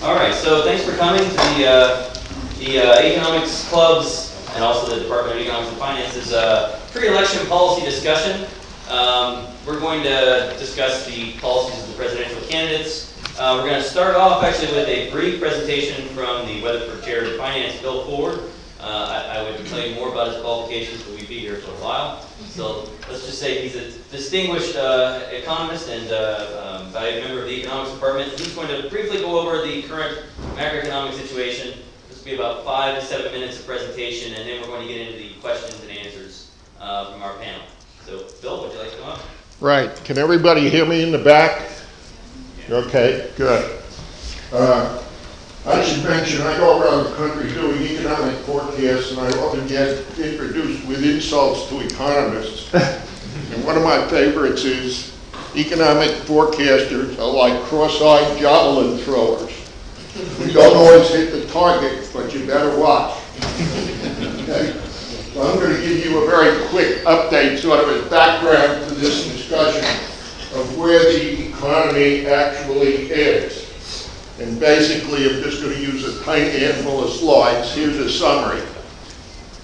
All right, so thanks for coming to the economics clubs and also the Department of Economics and Finance's pre-election policy discussion. We're going to discuss the policies of the presidential candidates. We're going to start off actually with a brief presentation from the Weatherford Chair of Finance, Bill Ford. I would tell you more about his qualifications, but we'd be here for a while. So let's just say he's a distinguished economist and valued member of the economics department. He's going to briefly go over the current macroeconomic situation. This will be about 5 to 7 minutes of presentation, and then we're going to get into the questions and answers from our panel. So, Bill, would you like to come up? Right. Can everybody hear me in the back? Okay, good. I should mention, I go around the country doing economic forecasts, and I often get introduced with insults to economists. And one of my favorites is economic forecasters are like cross-eyed javelin throwers. You don't always hit the target, but you better watch. Okay? So I'm going to give you a very quick update, sort of as background to this discussion of where the economy actually is. And basically, I'm just going to use a tiny handful of slides. Here's a summary.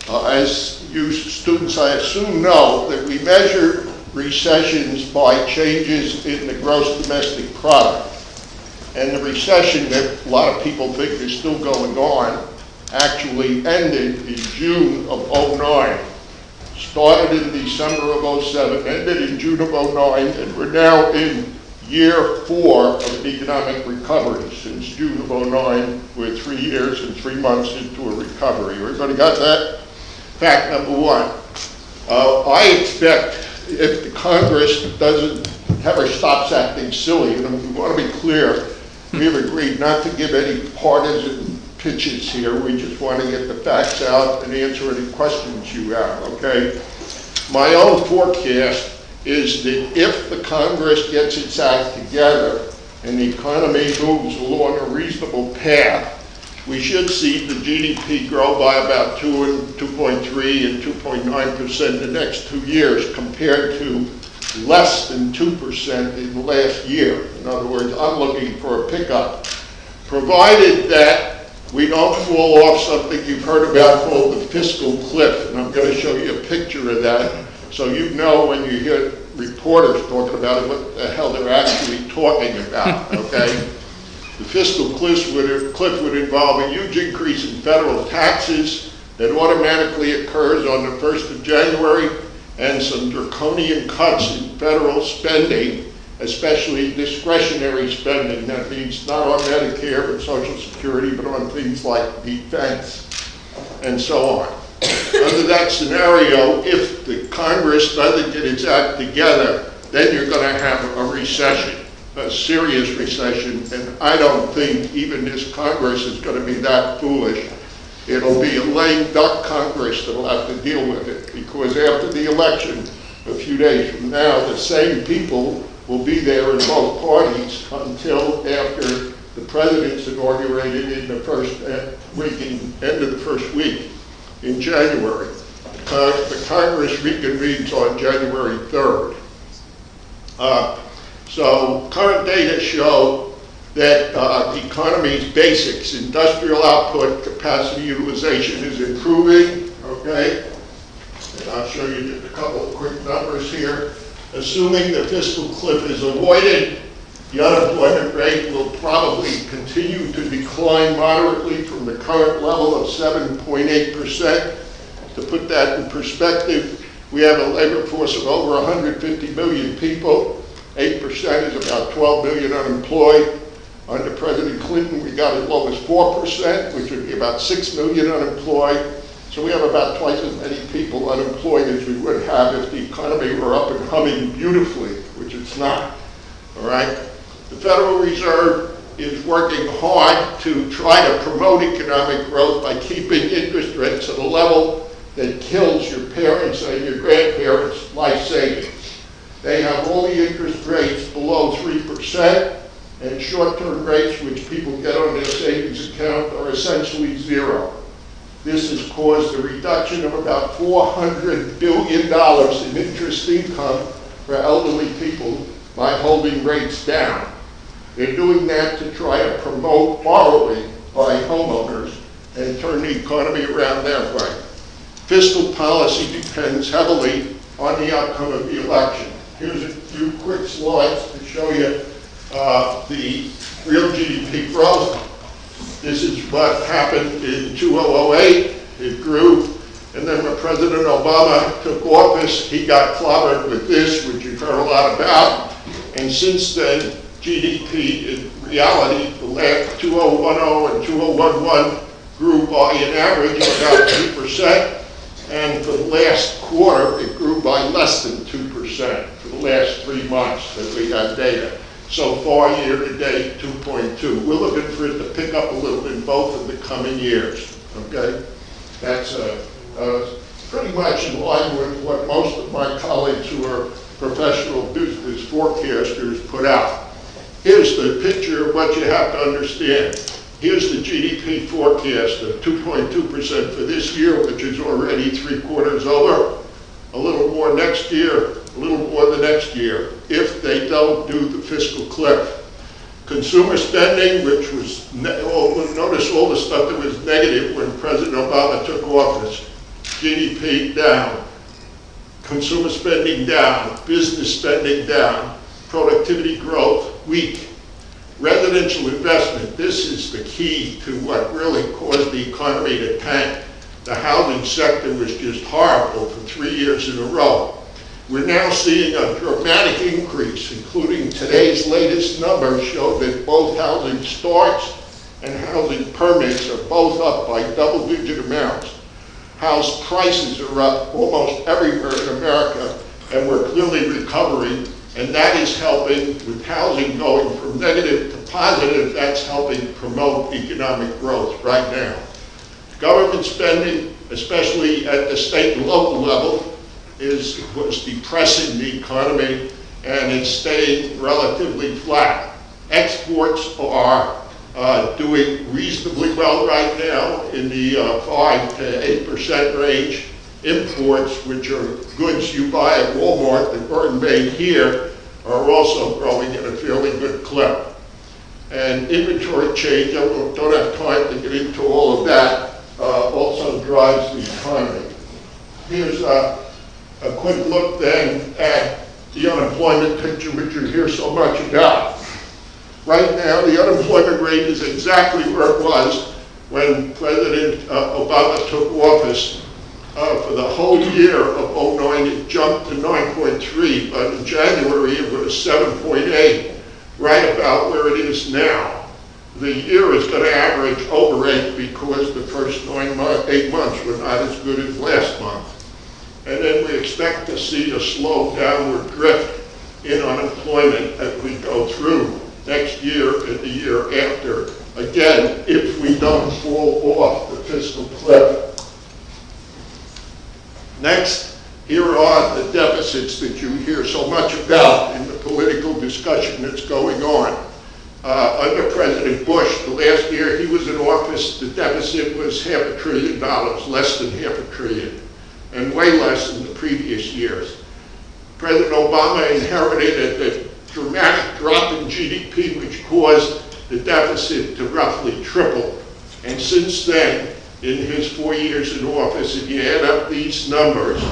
As you students, I assume, know that we measure recessions by changes in the gross domestic product. And the recession that a lot of people think is still going on actually ended in June of 2009. Started in December of 2007, ended in June of 2009, and we're now in year 4 of an economic recovery. Since June of 2009, we're 3 years and 3 months into a recovery. Everybody got that? Fact number 1. I expect if the Congress ever stops acting silly, and we want to be clear, we have agreed not to give any partisan pitches here. We just want to get the facts out and answer any questions you have, okay? My own forecast is that if the Congress gets its act together and the economy moves along a reasonable path, we should see the GDP grow by about 2.3 and 2.9% in the next 2 years compared to less than 2% in the last year. In other words, I'm looking for a pickup, provided that we don't fall off something you've heard about called the fiscal cliff, and I'm going to show you a picture of that so you know when you hear reporters talking about it what the hell they're actually talking about, okay? The fiscal cliff would involve a huge increase in federal taxes that automatically occurs on the 1st of January and some draconian cuts in federal spending, especially discretionary spending. That means not on Medicare and Social Security, but on things like defense and so on. Under that scenario, if the Congress doesn't get its act together, then you're going to have a recession, a serious recession, and I don't think even this Congress is going to be that foolish. It'll be a lame duck Congress that'll have to deal with it, because after the election, a few days from now, the same people will be there in both parties until after the president's inaugurated in the first end of the first week in January. The Congress reconvenes on January 3rd. So current data show that the economy's basics, industrial output, capacity utilization is improving, okay? And I'll show you just a couple of quick numbers here. Assuming the fiscal cliff is avoided, the unemployment rate will probably continue to decline moderately from the current level of 7.8%. To put that in perspective, we have a labor force of over 150 million people. 8% is about 12 million unemployed. Under President Clinton, we got as low as 4%, which would be about 6 million unemployed. So we have about twice as many people unemployed as we would have if the economy were up and humming beautifully, which it's not, all right? The Federal Reserve is working hard to try to promote economic growth by keeping interest rates at a level that kills your parents' and your grandparents' life savings. They have all the interest rates below 3%, and short-term rates, which people get on their savings account, are essentially zero. This has caused a reduction of about $400 billion in interest income for elderly people by holding rates down. They're doing that to try to promote borrowing by homeowners and turn the economy around that way. Fiscal policy depends heavily on the outcome of the election. Here's a few quick slides to show you the real GDP growth. This is what happened in 2008. It grew, and then when President Obama took office, he got clobbered with this, which you've heard a lot about. And since then, GDP in reality, the last 2010 and 2011 grew by an average of about 2%. And for the last quarter, it grew by less than 2% for the last 3 months that we got data. So far, year to date, 2.2. We're looking for it to pick up a little in both of the coming years, okay? That's pretty much in line with what most of my colleagues who are professional business forecasters put out. Here's the picture of what you have to understand. Here's the GDP forecast of 2.2% for this year, which is already 3/4 over. A little more next year, a little more the next year, if they don't do the fiscal cliff. Consumer spending, which was, notice all the stuff that was negative when President Obama took office. GDP down, consumer spending down, business spending down, productivity growth weak. Residential investment, this is the key to what really caused the economy to tank. The housing sector was just horrible for 3 years in a row. We're now seeing a dramatic increase, including today's latest numbers show that both housing starts and housing permits are both up by double-digit amounts. House prices are up almost everywhere in America, and we're clearly recovering. And that is helping with housing going from negative to positive. That's helping promote economic growth right now. Government spending, especially at the state and local level, was depressing the economy, and it's staying relatively flat. Exports are doing reasonably well right now in the 5 to 8% range. Imports, which are goods you buy at Walmart that weren't made here, are also growing at a fairly good clip. And inventory change, I don't have time to get into all of that, also drives the economy. Here's a quick look then at the unemployment picture, which you hear so much about. Right now, the unemployment rate is exactly where it was when President Obama took office. For the whole year of 2009, it jumped to 9.3, but in January it was 7.8, right about where it is now. The year is going to average over 8 because the first 8 months were not as good as last month. And then we expect to see a slow downward drift in unemployment as we go through next year and the year after. Again, if we don't fall off the fiscal cliff. Next, here are the deficits that you hear so much about in the political discussion that's going on. Under President Bush, the last year he was in office, the deficit was $500 billion, less than $500 billion, and way less than the previous years. President Obama inherited a dramatic drop in GDP, which caused the deficit to roughly triple. And since then, in his 4 years in office, if you add up these numbers,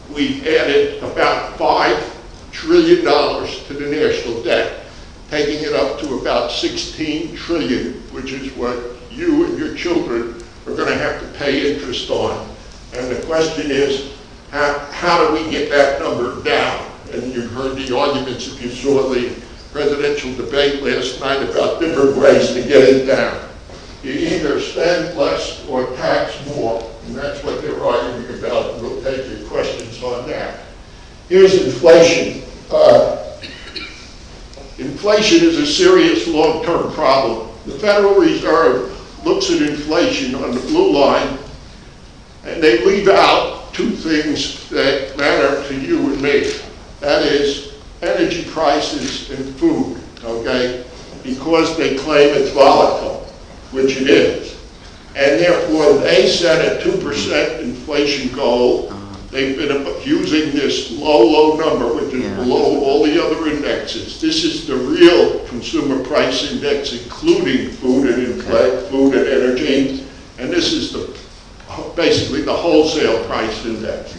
we've added about $5 trillion to the national debt, taking it up to about 16 trillion, which is what you and your children are going to have to pay interest on. And the question is, how do we get that number down? And you've heard the arguments if you saw the presidential debate last night about different ways to get it down. You either spend less or tax more, and that's what they're arguing about, and we'll take your questions on that. Here's inflation. Inflation is a serious long-term problem. The Federal Reserve looks at inflation on the blue line, and they leave out two things that matter to you and me. That is energy prices and food, okay? Because they claim it's volatile, which it is. And therefore, they set a 2% inflation goal They've been using this low number, which is below all the other indexes. This is the real consumer price index, including food and food and energy, and this is basically the wholesale price index.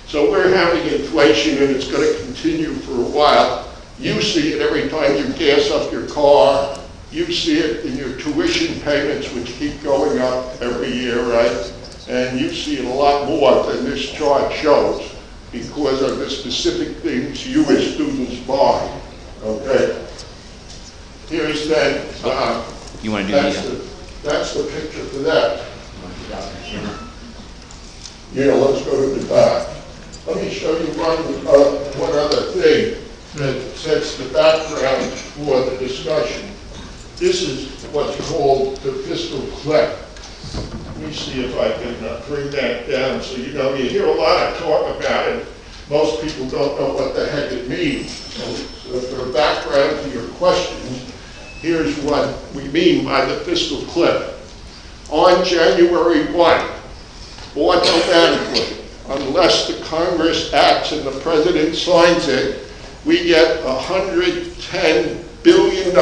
So we're having inflation, and it's going to continue for a while. You see it every time you gas up your car. You see it in your tuition payments, which keep going up every year, right? And you see it a lot more than this chart shows because of the specific things you as students buy, okay? Here's then, you want to do that's the picture for that. Yeah, let's go to the back. Let me show you one other thing that sets the background for the discussion. This is what's called the fiscal cliff. Let me see if I can bring that down. So, you know, you hear a lot of talk about it. Most people don't know what the heck it means. So for the background to your questions, here's what we mean by the fiscal cliff. On January 1, automatically, unless the Congress acts and the President signs it, we get $110 billion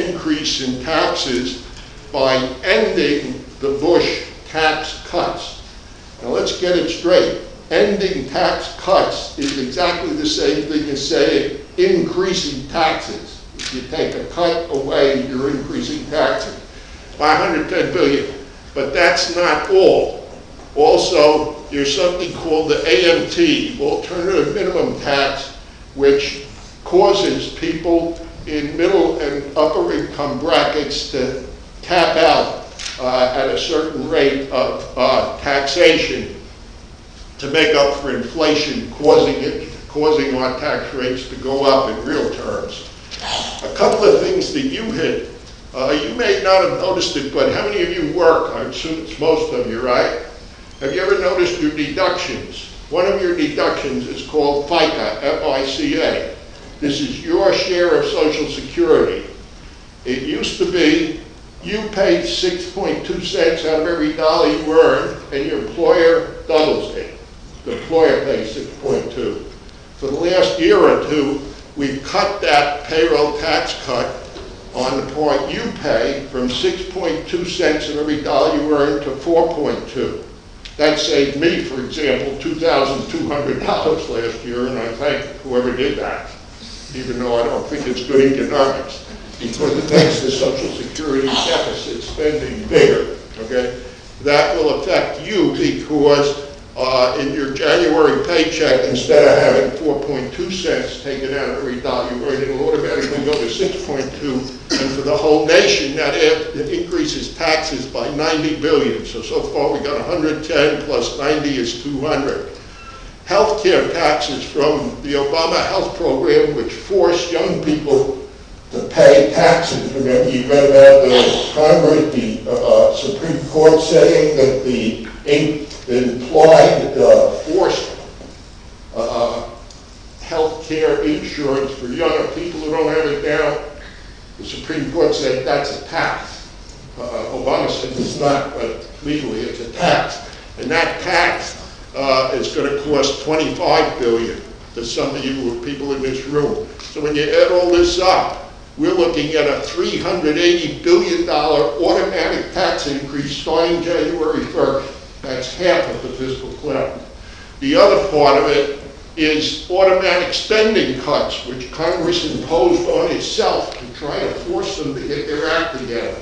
increase in taxes by ending the Bush tax cuts. Now let's get it straight. Ending tax cuts is exactly the same thing as saying increasing taxes. If you take a cut away, you're increasing taxes by $110 billion. But that's not all. Also, there's something called the AMT, Alternative Minimum Tax, which causes people in middle and upper income brackets to tap out at a certain rate of taxation to make up for inflation, causing our tax rates to go up in real terms. A couple of things that you hit. You may not have noticed it, but how many of you work? I assume it's most of you, right? Have you ever noticed your deductions? One of your deductions is called FICA, F-I-C-A. This is your share of Social Security. It used to be you paid 6.2 cents out of every dollar you earned, and your employer doubles it. The employer pays 6.2. For the last year or two, we've cut that payroll tax cut on the part you pay from 6.2 cents of every dollar you earn to 4.2. That saved me, for example, $2,200 last year, and I thank whoever did that, even though I don't think it's good economics, because it makes the Social Security deficit spending bigger, okay? That will affect you because in your January paycheck, instead of having 4.2 cents taken out of every dollar you earn, it'll automatically go to 6.2, and for the whole nation, that increases taxes by $90 billion. So far we got 110 plus 90 is 200. Healthcare taxes from the Obama health program, which forced young people to pay taxes. Remember, you read about the Congress, the Supreme Court saying that the implied forced health care insurance for younger people who don't have it now. The Supreme Court said that's a tax. Obama said it's not, but legally it's a tax. And that tax is going to cost $25 billion to some of you people in this room. So when you add all this up, we're looking at a $380 billion automatic tax increase starting January 1st. That's half of the fiscal cliff. The other part of it is automatic spending cuts, which Congress imposed on itself to try to force them to get their act together.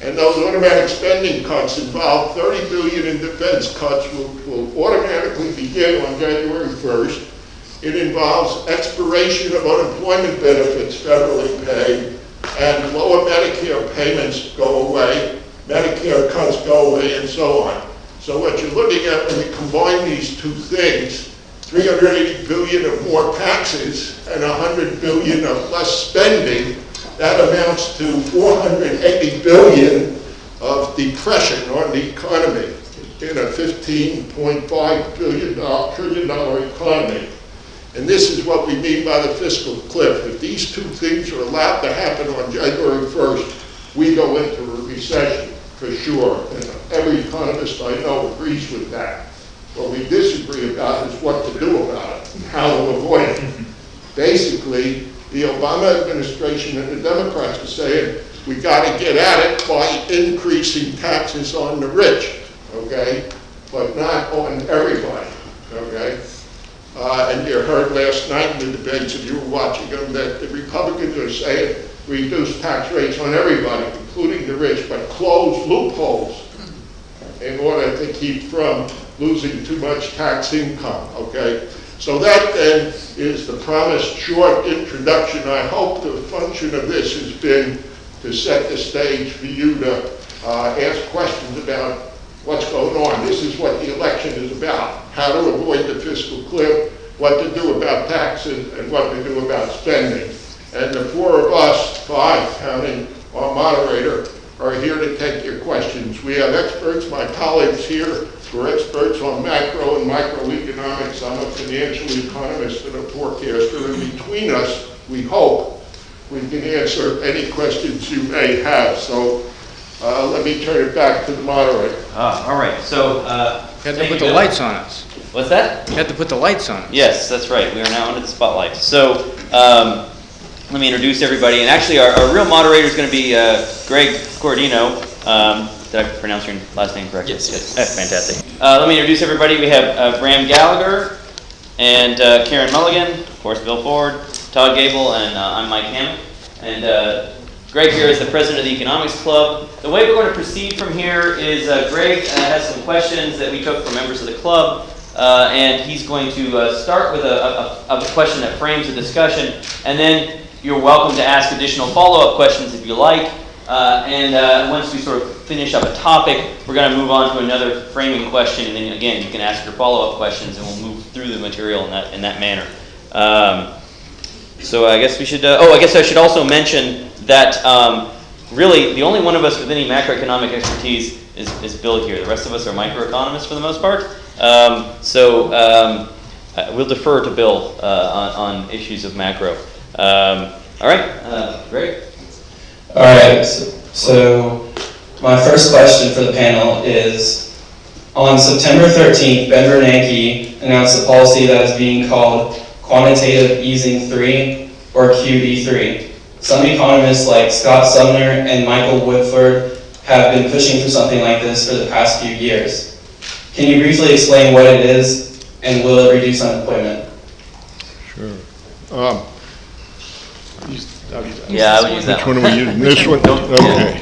And those automatic spending cuts involve $30 billion in defense cuts, which will automatically begin on January 1st. It involves expiration of unemployment benefits federally paid, and lower Medicare payments go away, Medicare cuts go away, and so on. So what you're looking at when you combine these two things, 380 billion of more taxes and 100 billion of less spending, that amounts to 480 billion of depression on the economy in a $15.5 trillion economy. And this is what we mean by the fiscal cliff. If these two things are allowed to happen on January 1st, we go into a recession for sure. And every economist I know agrees with that. What we disagree about is what to do about it and how to avoid it. Basically, the Obama administration and the Democrats are saying we got to get at it by increasing taxes on the rich, okay, but not on everybody, okay? And you heard last night in the debates, if you were watching them, that the Republicans are saying reduce tax rates on everybody, including the rich, but close loopholes in order to keep from losing too much tax income, okay? So that then is the promised short introduction. I hope the function of this has been to set the stage for you to ask questions about what's going on. This is what the election is about, how to avoid the fiscal cliff, what to do about taxes, and what to do about spending. And the four of us, five, counting our moderator, are here to take your questions. We have experts, my colleagues here, who are experts on macro and microeconomics. I'm a financial economist and a forecaster, and between us, we hope we can answer any questions you may have. So let me turn it back to the moderator. All right, so You had to put the lights on us. what's that? You had to put the lights on us. Yes, that's right. We are now under the spotlight. So let me introduce everybody. And actually, our real moderator is going to be Greg Cordino. Did I pronounce your last name correctly? Yes. Fantastic. Let me introduce everybody. We have Bram Gallagher and Karen Mulligan, of course, Bill Ford, Todd Gable, and I'm Mike Hammock. And Greg here is the president of the Economics Club. The way we're going to proceed from here is Greg has some questions that we took from members of the club. And he's going to start with a question that frames the discussion, and then you're welcome to ask additional follow-up questions if you like. And once we sort of finish up a topic, we're going to move on to another framing question, and then again you can ask your follow-up questions, and we'll move through the material in that manner. So I guess we should. I guess I should also mention that really the only one of us with any macroeconomic expertise is Bill here. The rest of us are microeconomists for the most part. We'll defer to Bill on issues of macro. All right, Greg. All right, so my first question for the panel is, on September 13th, Ben Bernanke announced a policy that is being called Quantitative Easing 3, or QE3. Some economists like Scott Sumner and Michael Woodford have been pushing for something like this for the past few years. Can you briefly explain what it is, and will it reduce unemployment? Sure. Yeah, I would use that Which one are we using? This one? Okay.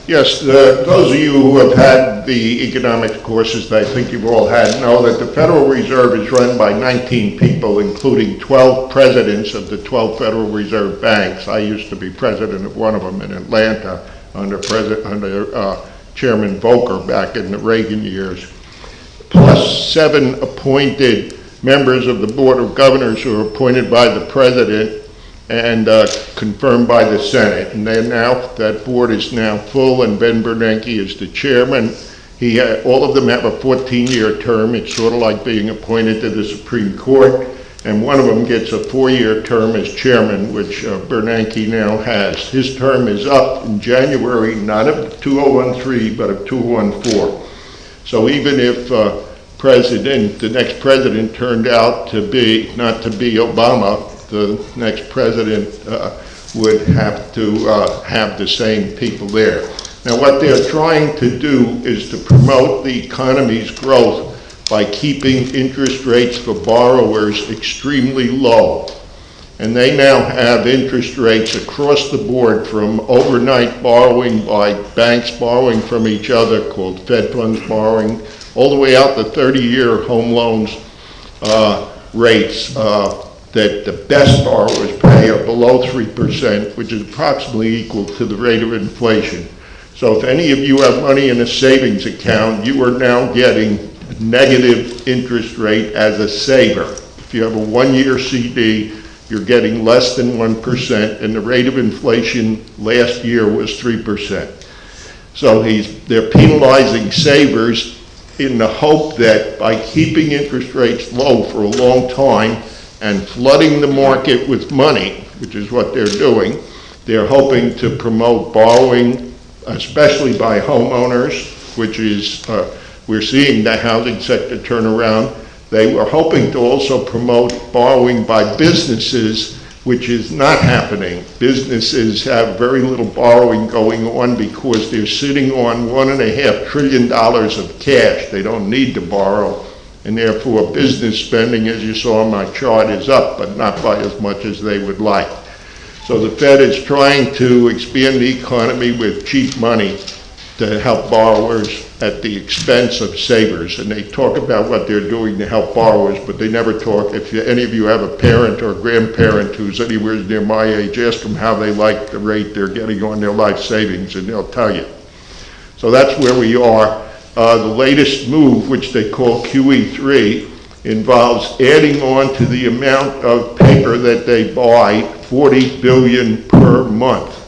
Yes, those of you who have had the economics courses that I think you've all had know that the Federal Reserve is run by 19 people, including 12 presidents of the 12 Federal Reserve banks. I used to be president of one of them in Atlanta under Chairman Volcker back in the Reagan years, plus 7 appointed members of the Board of Governors who are appointed by the President and confirmed by the Senate. And that board is now full, and Ben Bernanke is the chairman. All of them have a 14-year term. It's sort of like being appointed to the Supreme Court. And one of them gets a 4-year term as chairman, which Bernanke now has. His term is up in January, not of 2013, but of 2014. So even if the next president turned out to be, not to be Obama, the next president would have to have the same people there. Now what they're trying to do is to promote the economy's growth by keeping interest rates for borrowers extremely low. And they now have interest rates across the board, from overnight borrowing by banks borrowing from each other, called Fed funds borrowing, all the way out to 30-year home loans rates that the best borrowers pay are below 3%, which is approximately equal to the rate of inflation. So if any of you have money in a savings account, you are now getting negative interest rate as a saver. If you have a 1-year CD, you're getting less than 1%, and the rate of inflation last year was 3%. So they're penalizing savers in the hope that by keeping interest rates low for a long time and flooding the market with money, which is what they're doing, they're hoping to promote borrowing especially by homeowners, which is, we're seeing the housing sector turn around. They were hoping to also promote borrowing by businesses, which is not happening. Businesses have very little borrowing going on because they're sitting on $1.5 trillion of cash. They don't need to borrow, and therefore business spending, as you saw on my chart, is up, but not by as much as they would like. So the Fed is trying to expand the economy with cheap money to help borrowers at the expense of savers. And they talk about what they're doing to help borrowers, but they never talk. If any of you have a parent or a grandparent who's anywhere near my age, ask them how they like the rate they're getting on their life savings, and they'll tell you. So that's where we are. The latest move, which they call QE3, involves adding on to the amount of paper that they buy, $40 billion per month.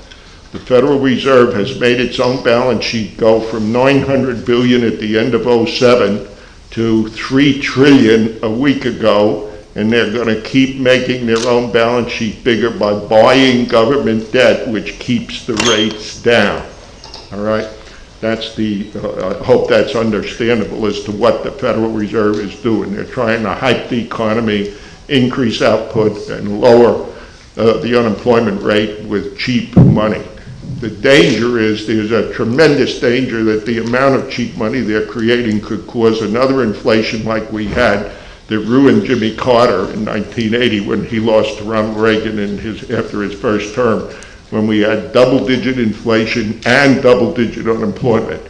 The Federal Reserve has made its own balance sheet go from $900 billion at the end of '07 to $3 trillion a week ago, and they're going to keep making their own balance sheet bigger by buying government debt, which keeps the rates down. All right? That's the, I hope that's understandable as to what the Federal Reserve is doing. They're trying to hype the economy, increase output, and lower the unemployment rate with cheap money. The danger is, there's a tremendous danger that the amount of cheap money they're creating could cause another inflation like we had that ruined Jimmy Carter in 1980 when he lost to Ronald Reagan after his first term, when we had double-digit inflation and double-digit unemployment.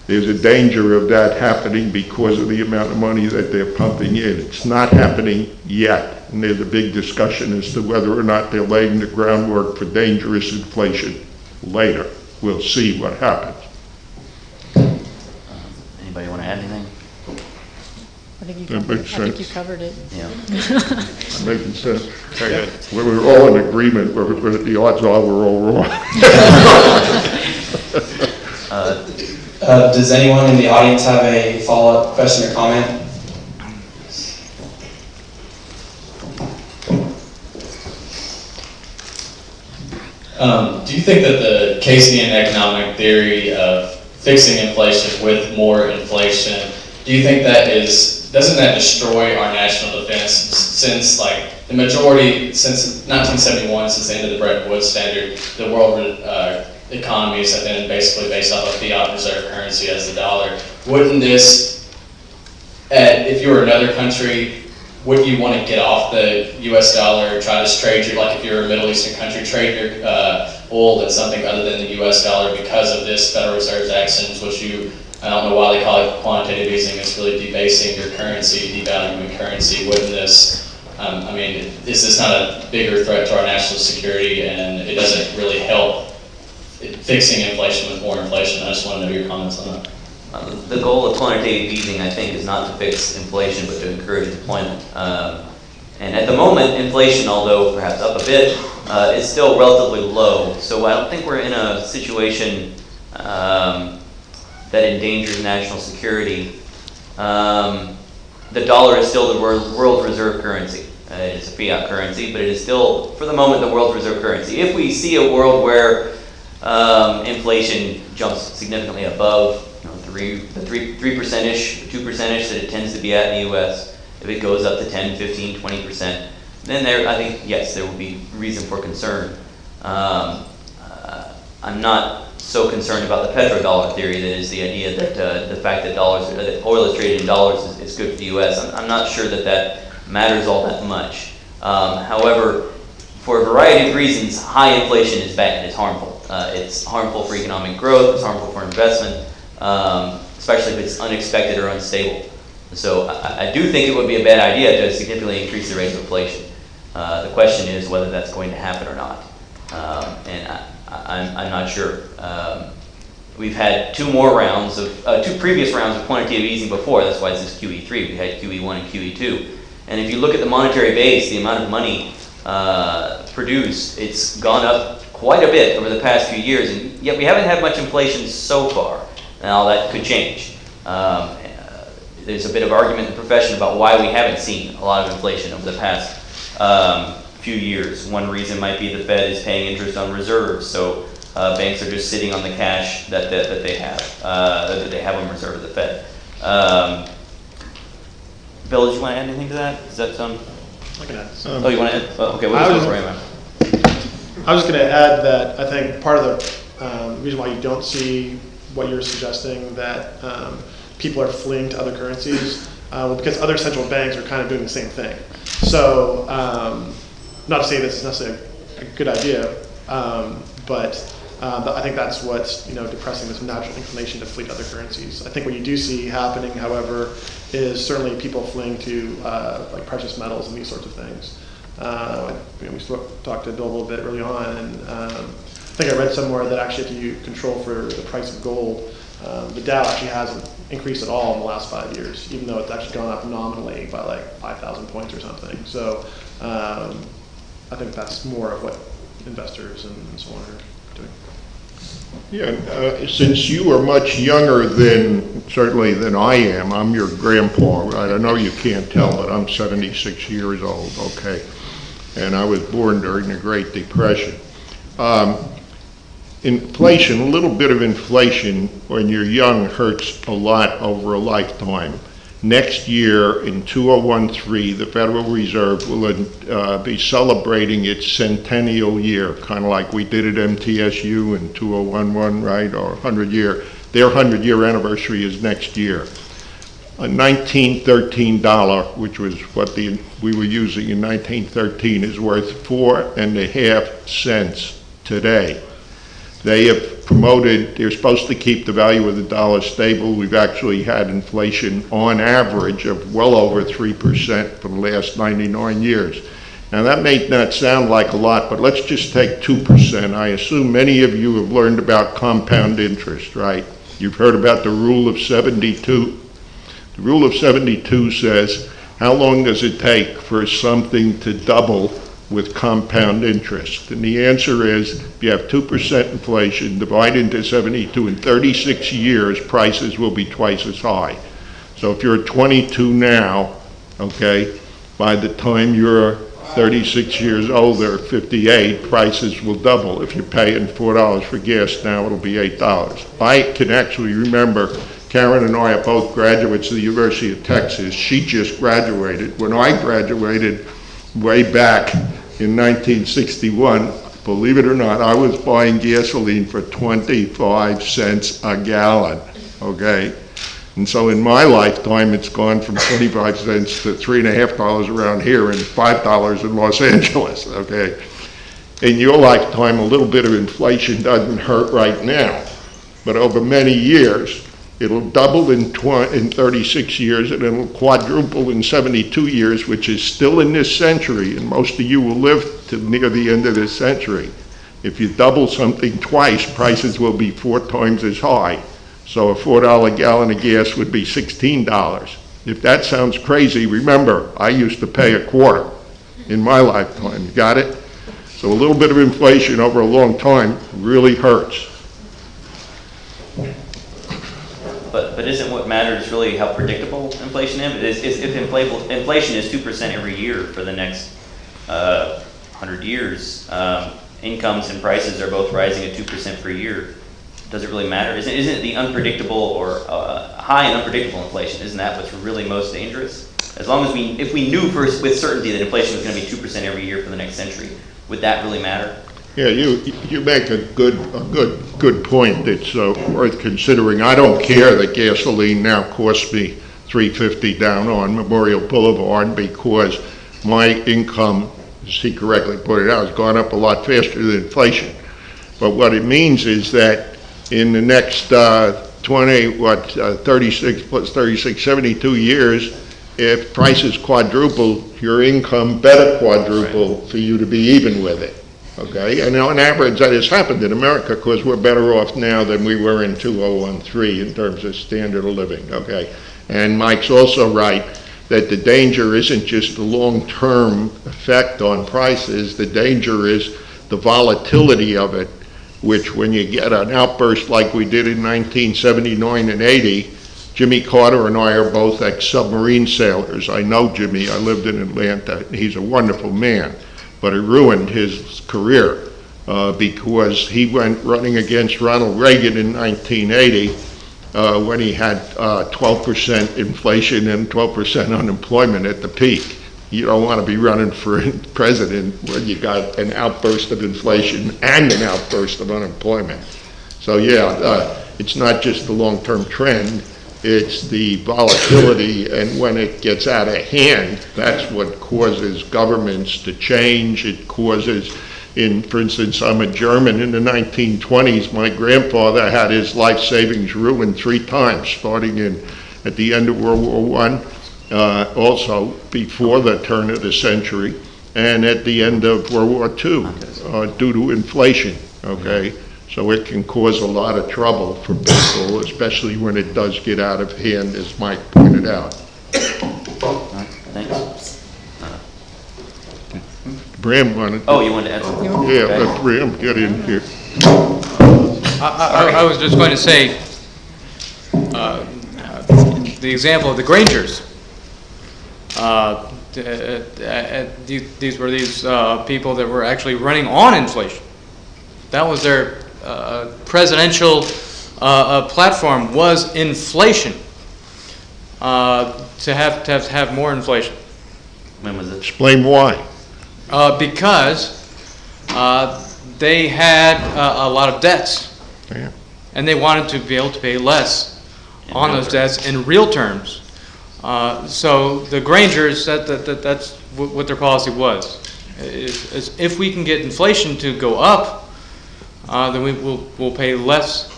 There's a danger of that happening because of the amount of money that they're pumping in. It's not happening yet, and there's a big discussion as to whether or not they're laying the groundwork for dangerous inflation later. We'll see what happens. Anybody want to add anything? I think That makes sense. you covered it. Yeah. Making sense. Very good. We're all in agreement, but the odds are we're all wrong. Does anyone in the audience have a follow-up question or comment? Do you think that the Keynesian economic theory of fixing inflation with more inflation, do you think that doesn't that destroy our national defense, since like the majority, since 1971, since the end of the Bretton Woods standard, the world economies have been basically based off of fiat reserve currency as the dollar? Wouldn't this, if you were another country, wouldn't you want to get off the U.S. dollar, try to trade your, like if you're a Middle Eastern country, trade your oil in something other than the U.S. dollar because of this Federal Reserve's actions, which I don't know why they call it quantitative easing, it's really debasing your currency, devaluing currency. Wouldn't this, I mean, is this not a bigger threat to our national security, and it doesn't really help fixing inflation with more inflation? I just want to know your comments on that. The goal of quantitative easing, I think, is not to fix inflation, but to encourage employment. And at the moment, inflation, although perhaps up a bit, is still relatively low. So I don't think we're in a situation that endangers national security. The dollar is still the world's reserve currency. It's a fiat currency, but it is still, for the moment, the world's reserve currency. If we see a world where inflation jumps significantly above the 3%-ish, 2%-ish that it tends to be at in the U.S., if it goes up to 10, 15, 20%, then I think, yes, there will be reason for concern. I'm not so concerned about the petrodollar theory, that is the idea that the fact that oil is traded in dollars is good for the U.S. I'm not sure that matters all that much. However, for a variety of reasons, high inflation is bad. It's harmful. It's harmful for economic growth. It's harmful for investment, especially if it's unexpected or unstable. So I do think it would be a bad idea to significantly increase the rate of inflation. The question is whether that's going to happen or not. And I'm not sure. We've had two previous rounds of quantitative easing before. That's why this is QE3. We had QE1 and QE2. And if you look at the monetary base, the amount of money produced, it's gone up quite a bit over the past few years, and yet we haven't had much inflation so far. Now that could change. There's a bit of argument in the profession about why we haven't seen a lot of inflation over the past few years. One reason might be the Fed is paying interest on reserves, so banks are just sitting on the cash that they have on reserve at the Fed. Bill, did you want to add anything to that? Does that sound? I can add. Oh, you want to add? Oh, okay, what was it? I was just going to add that I think part of the reason why you don't see what you're suggesting, that people are fleeing to other currencies, because other central banks are kind of doing the same thing. So, not to say this is necessarily a good idea, but I think that's what's depressing this natural inclination to flee to other currencies. I think what you do see happening, however, is certainly people fleeing to like precious metals and these sorts of things. We talked to Bill a little bit early on, and I think I read somewhere that actually if you control for the price of gold, the Dow actually hasn't increased at all in the last 5 years, even though it's actually gone up nominally by like 5,000 points or something. So I think that's more of what investors and so on are doing. Yeah, since you are much younger certainly than I am, I'm your grandpa, right? I know you can't tell, but I'm 76 years old, okay? And I was born during the Great Depression. Inflation, a little bit of inflation when you're young hurts a lot over a lifetime. Next year, in 2013, the Federal Reserve will be celebrating its centennial year, kind of like we did at MTSU in 2011, right, or 100-year. Their 100-year anniversary is next year. A $1913, which was what we were using in 1913, is worth 4.5 cents today. They have promoted, they're supposed to keep the value of the dollar stable. We've actually had inflation on average of well over 3% for the last 99 years. Now that may not sound like a lot, but let's just take 2%. I assume many of you have learned about compound interest, right? You've heard about the rule of 72. The rule of 72 says, how long does it take for something to double with compound interest? And the answer is, if you have 2% inflation, divide into 72, in 36 years, prices will be twice as high. So if you're 22 now, okay, by the time you're 36 years old or 58, prices will double. If you're paying $4 for gas now, it'll be $8. I can actually remember, Karen and I are both graduates of the University of Texas. She just graduated. When I graduated way back in 1961, believe it or not, I was buying gasoline for 25 cents a gallon, okay? And so in my lifetime, it's gone from 25 cents to $3.50 around here and $5 in Los Angeles, okay? In your lifetime, a little bit of inflation doesn't hurt right now, but over many years, it'll double in 36 years, and it'll quadruple in 72 years, which is still in this century, and most of you will live to near the end of this century. If you double something twice, prices will be 4 times as high. So a $4 gallon of gas would be $16. If that sounds crazy, remember, I used to pay a quarter in my lifetime. You got it? So a little bit of inflation over a long time really hurts. But isn't what matters really how predictable inflation is? If inflation is 2% every year for the next 100 years, incomes and prices are both rising at 2% per year, does it really matter? Isn't it the unpredictable or high and unpredictable inflation, isn't that what's really most dangerous? As long as if we knew with certainty that inflation was going to be 2% every year for the next century, would that really matter? Yeah, you make a good point. It's worth considering. I don't care that gasoline now costs me $3.50 down on Memorial Boulevard because my income, as he correctly pointed out, has gone up a lot faster than inflation. But what it means is that in the next 36 plus 36, 72 years, if prices quadruple, your income better quadruple for you to be even with it. Okay, and on average that has happened in America because we're better off now than we were in 2013 in terms of standard of living, okay? And Mike's also right that the danger isn't just the long-term effect on prices, the danger is the volatility of it, which when you get an outburst like we did in 1979 and 80, Jimmy Carter and I are both ex-submarine sailors. I know Jimmy, I lived in Atlanta, he's a wonderful man, but it ruined his career. because he went running against Ronald Reagan in 1980 when he had 12% inflation and 12% unemployment at the peak. You don't want to be running for president when you got an outburst of inflation and an outburst of unemployment. So yeah, it's not just the long-term trend, it's the volatility, and when it gets out of hand, that's what causes governments to change. It causes, for instance, I'm a German. In the 1920s, my grandfather had his life savings ruined 3 times, starting at the end of World War I, also before the turn of the century, and at the end of World War II, due to inflation, okay? So it can cause a lot of trouble for people, especially when it does get out of hand, as Mike pointed out. Thanks. Bram wanted. Oh, you wanted to add something? Yeah, Okay. let Bram get in here. I was just going to say, the example of the Grangers. These were people that were actually running on inflation. That was their presidential platform, was inflation. To have more inflation. When was it? Explain why. Because they had a lot of debts, Yeah. and they wanted to be able to pay less In on real those terms. debts in real terms. So the Grangers, that's what their policy was. Is if we can get inflation to go up, then we'll pay less.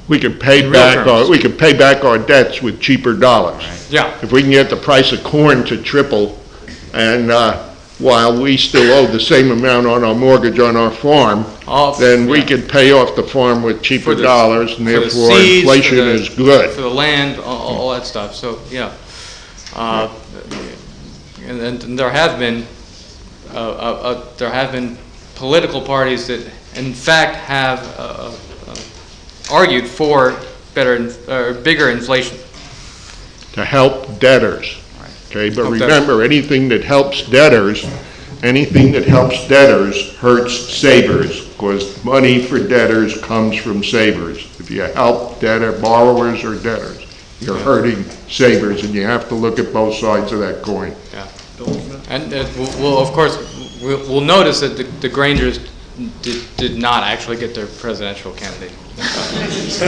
We can pay In real back terms. our debts with cheaper dollars. Yeah. If we can get the price of corn to triple, and while we still owe the same amount on our mortgage on our farm, then we can pay off the farm with cheaper dollars, and for the therefore seeds, inflation is good. for the land, all that stuff. So yeah, and there have been political parties that, in fact, have argued for bigger inflation. To help debtors. Okay, but Help remember, anything that helps debtors hurts savers, because money for debtors comes from savers. If you help borrowers or debtors, you're hurting savers, and you have to look at both sides of that coin. Yeah. And we'll of course we'll notice that the Grangers did not actually get their presidential candidate. Just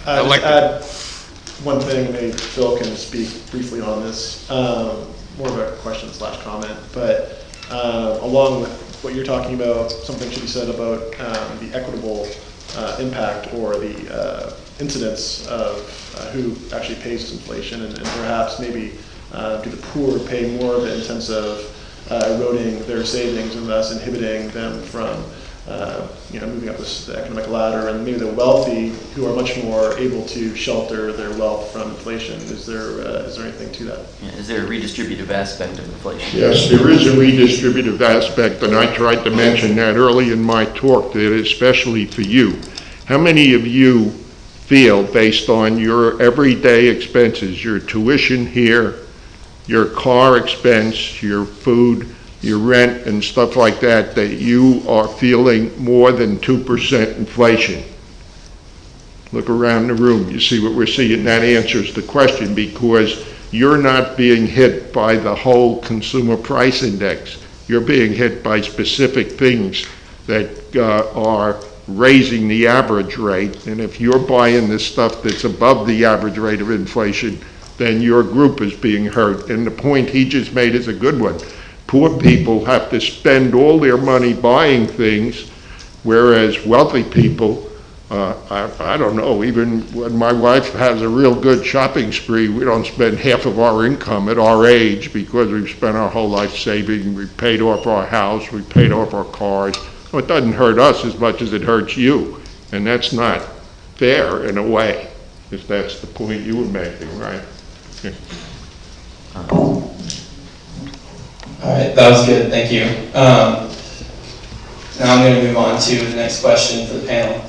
add one thing, maybe Phil can speak briefly on this, more of a question / comment, but along with what you're talking about, something should be said about the equitable impact or the incidence of who actually pays this inflation, and perhaps maybe do the poor pay more of it in terms of eroding their savings and thus inhibiting them from moving up the economic ladder, and maybe the wealthy who are much more able to shelter their wealth from inflation. Is there anything to that? Yeah, is there a redistributive aspect of inflation? Yes, there is a redistributive aspect, and I tried to mention that early in my talk, that especially for you. How many of you feel, based on your everyday expenses, your tuition here, your car expense, your food, your rent and stuff like that, that you are feeling more than 2% inflation? Look around the room, you see what we're seeing. That answers the question, because you're not being hit by the whole consumer price index. You're being hit by specific things that are raising the average rate, and if you're buying this stuff that's above the average rate of inflation, then your group is being hurt. And the point he just made is a good one. Poor people have to spend all their money buying things, whereas wealthy people, I don't know, even when my wife has a real good shopping spree, we don't spend half of our income at our age, because we've spent our whole life saving. We've paid off our house, we've paid off our cars. Well, it doesn't hurt us as much as it hurts you, and that's not fair in a way, if that's the point you were making, right? Yeah. All right, that was good, thank you. Now I'm going to move on to the next question for the panel.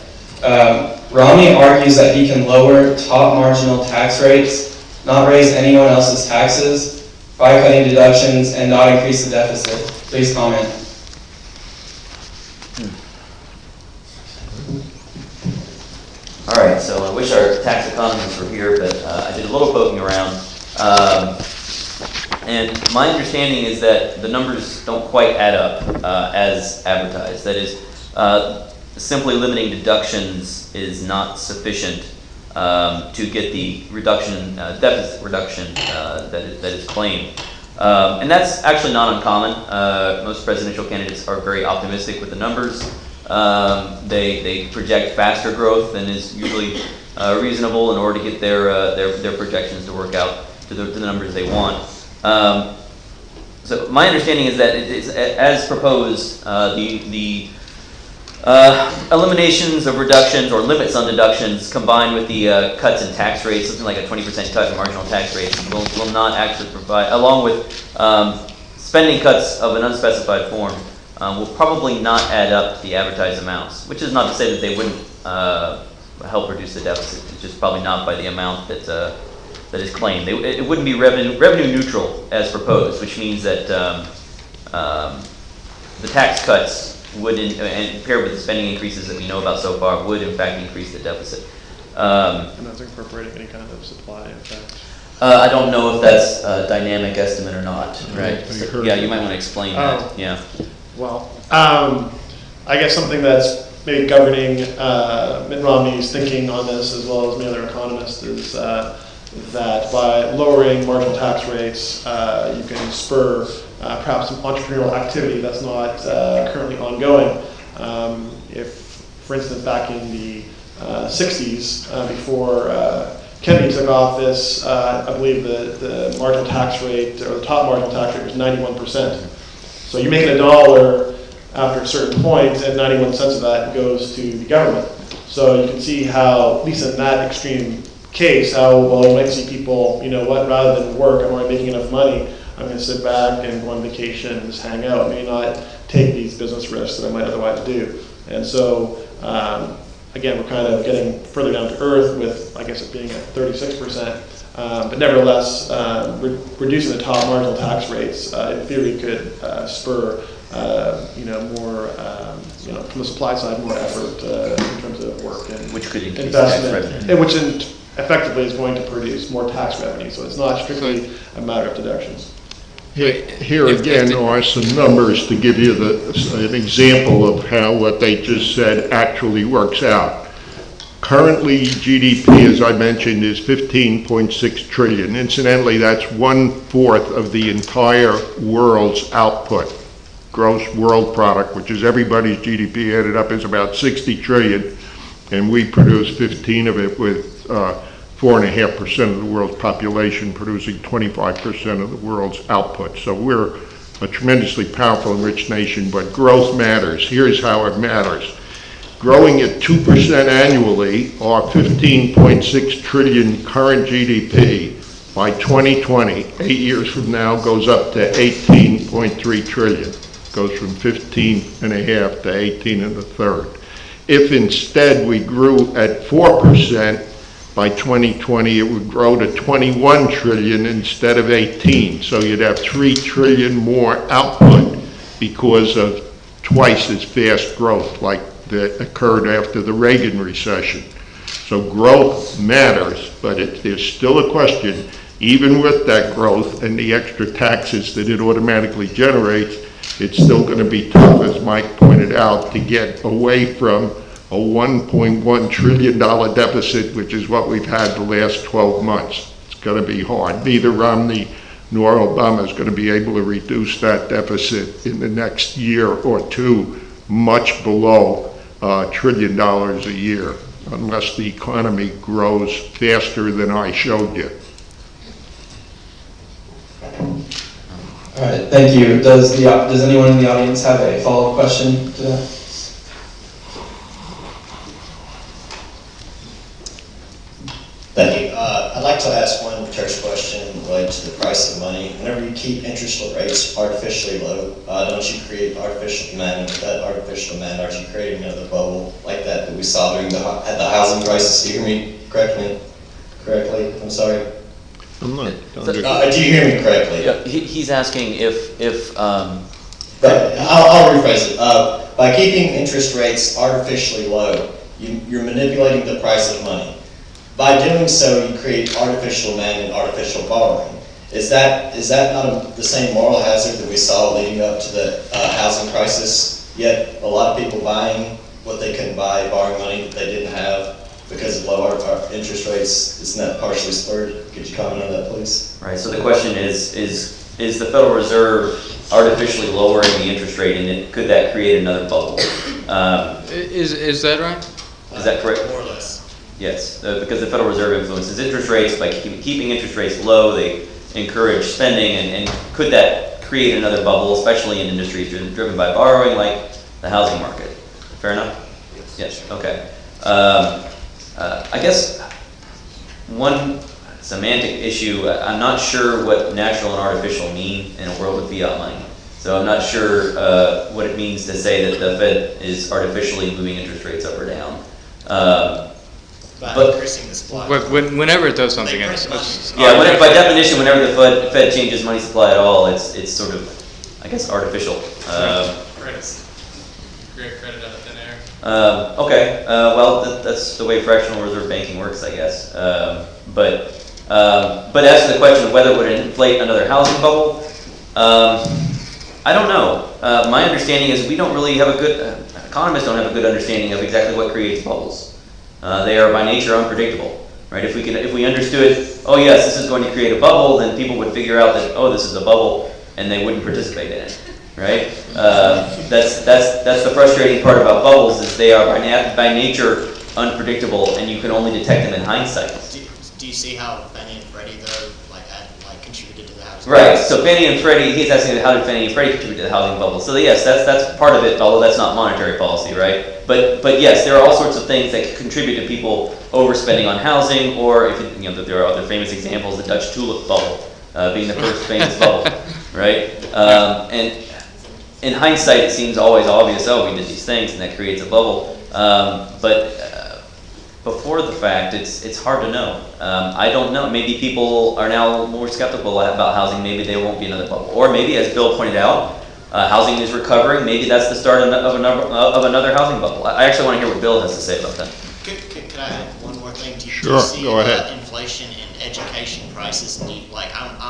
Romney argues that he can lower top marginal tax rates, not raise anyone else's taxes, by cutting deductions, and not increase the deficit. Please comment. All right, so I wish our tax economists were here, but I did a little poking around. And my understanding is that the numbers don't quite add up as advertised. That is, simply limiting deductions is not sufficient to get the reduction, deficit reduction that is claimed. And that's actually not uncommon. Most presidential candidates are very optimistic with the numbers. They project faster growth than is usually reasonable in order to get their projections to work out to the numbers they want. So my understanding is that it is, as proposed, the eliminations of reductions or limits on deductions combined with the cuts in tax rates, something like a 20% cut in marginal tax rates, will not actually provide, along with spending cuts of an unspecified form, will probably not add up to the advertised amounts, which is not to say that they wouldn't help reduce the deficit. It's just probably not by the amount that is claimed. It wouldn't be revenue neutral as proposed, which means that the tax cuts would, and paired with the spending increases that we know about so far, would in fact increase the deficit. And that's incorporating any kind of supply effect. I don't know if that's a dynamic estimate or not, right? So, yeah, you might want to explain that. Yeah. Well, I guess something that's maybe governing Mitt Romney's thinking on this, as well as many other economists, is that by lowering marginal tax rates, you can spur perhaps some entrepreneurial activity that's not currently ongoing. If, for instance, back in the 60s, before Kennedy took office, I believe the marginal tax rate, or the top marginal tax rate, was 91%. So you make $1 after a certain point, and 91 cents of that goes to the government. So you can see how, at least in that extreme case, how, well, you might see people, you know what, rather than work, I'm already making enough money, I'm going to sit back and go on vacation and just hang out, may not take these business risks that I might otherwise do. And so, again, we're kind of getting further down to earth with, I guess, it being at 36%. But nevertheless, reducing the top marginal tax rates, in theory, could spur, more, from the supply side, more effort in terms of work and which could increase tax revenue. And which effectively is going to produce more tax revenue. So it's not strictly a matter of deductions. Here again are some numbers to give you an example of how what they just said actually works out. Currently, GDP, as I mentioned, is 15.6 trillion. Incidentally, that's 1/4 of the entire world's output. Gross world product, which is everybody's GDP added up, is about 60 trillion, and we produce 15 of it, with 4.5% of the world's population producing 25% of the world's output. So we're a tremendously powerful and rich nation, but growth matters. Here's how it matters. Growing at 2% annually, or 15.6 trillion current GDP, by 2020, 8 years from now, goes up to 18.3 trillion. Goes from 15.5 to 18 1/3. If instead we grew at 4%, by 2020 it would grow to 21 trillion instead of 18. So you'd have 3 trillion more output because of twice as fast growth like that occurred after the Reagan recession. So growth matters, but there's still a question, even with that growth and the extra taxes that it automatically generates, it's still going to be tough, as Mike pointed out, to get away from a $1.1 trillion deficit, which is what we've had the last 12 months. It's going to be hard. Neither Romney nor Obama is going to be able to reduce that deficit in the next year or two much below $1 trillion a year, unless the economy grows faster than I showed you. All right, thank you. Does anyone in the audience have a follow-up question to that? Thank you. I'd like to ask one terse question related to the price of money. Whenever you keep interest rates artificially low, don't you create artificial demand? With that artificial demand, aren't you creating another bubble like that we saw during the housing crisis? Do you hear me correctly? I'm sorry. I'm not. Do you hear me correctly? Yeah, he's asking if I'll rephrase it. By keeping interest rates artificially low, you're manipulating the price of money. By doing so, you create artificial demand and artificial borrowing. Is that not the same moral hazard that we saw leading up to the housing crisis? Yet a lot of people buying what they couldn't buy, borrowing money that they didn't have because of low interest rates. Isn't that partially spurred? Could you comment on that, please? Right. So the question is the Federal Reserve artificially lowering the interest rate, and could that create another bubble? Is that right? Is that correct? More or less. Yes, because the Federal Reserve influences interest rates by keeping interest rates low. They encourage spending, and could that create another bubble, especially in industries driven by borrowing, like the housing market? Fair enough? Yes. Okay. I guess one semantic issue, I'm not sure what natural and artificial mean in a world with fiat money. So I'm not sure what it means to say that the Fed is artificially moving interest rates up or down. By increasing the supply. Whenever it does something, yeah. By definition, whenever the Fed changes money supply at all, it's sort of, I guess, artificial. Create credit out of thin air. Okay. Well, that's the way fractional reserve banking works, I guess. But as to the question of whether it would inflate another housing bubble, I don't know. My understanding is we don't really have economists don't have a good understanding of exactly what creates bubbles. They are by nature unpredictable, right? If we understood, oh yes, this is going to create a bubble, then people would figure out that, oh, this is a bubble, and they wouldn't participate in it, right? That's the frustrating part about bubbles, is they are by nature unpredictable, and you can only detect them in hindsight. Do you see how Fannie and Freddie though, contributed to the housing? Right. So Fannie and Freddie, he's asking how did Fannie and Freddie contribute to the housing bubble? So yes, that's part of it, although that's not monetary policy, right? But yes, there are all sorts of things that contribute to people overspending on housing, or if there are other famous examples, the Dutch tulip bubble being the first famous bubble, right? And in hindsight, it seems always obvious. Oh, we did these things, and that creates a bubble. But before the fact, it's hard to know. I don't know. Maybe people are now more skeptical about housing. Maybe there won't be another bubble, or maybe, as Bill pointed out, housing is recovering. Maybe that's the start of another housing bubble. I actually want to hear what Bill has to say about that. Could I add one more thing? Do you Sure, see go ahead. Inflation and education prices? And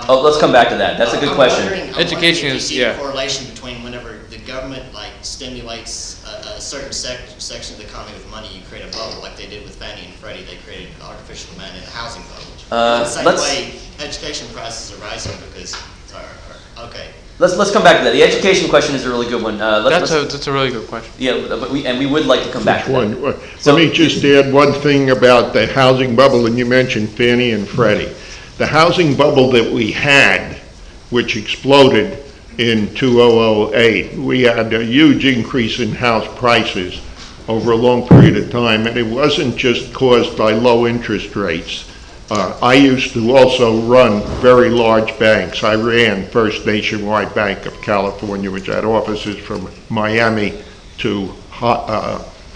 Let's come back to that. That's a good question. Education is, is, do you see yeah. a correlation between whenever the government stimulates a certain section of the economy with money, you create a bubble like they did with Fannie and Freddie. They created artificial demand in a housing bubble. In the same way, education prices are rising because. Okay. Let's come back to that. The education question is a really good one. That's a really good question. Yeah, but we would like to come back to that. Let me just add one thing about the housing bubble, and you mentioned Fannie and Freddie. The housing bubble that we had, which exploded in 2008, we had a huge increase in house prices over a long period of time, and it wasn't just caused by low interest rates. I used to also run very large banks. I ran First Nationwide Bank of California, which had offices from Miami to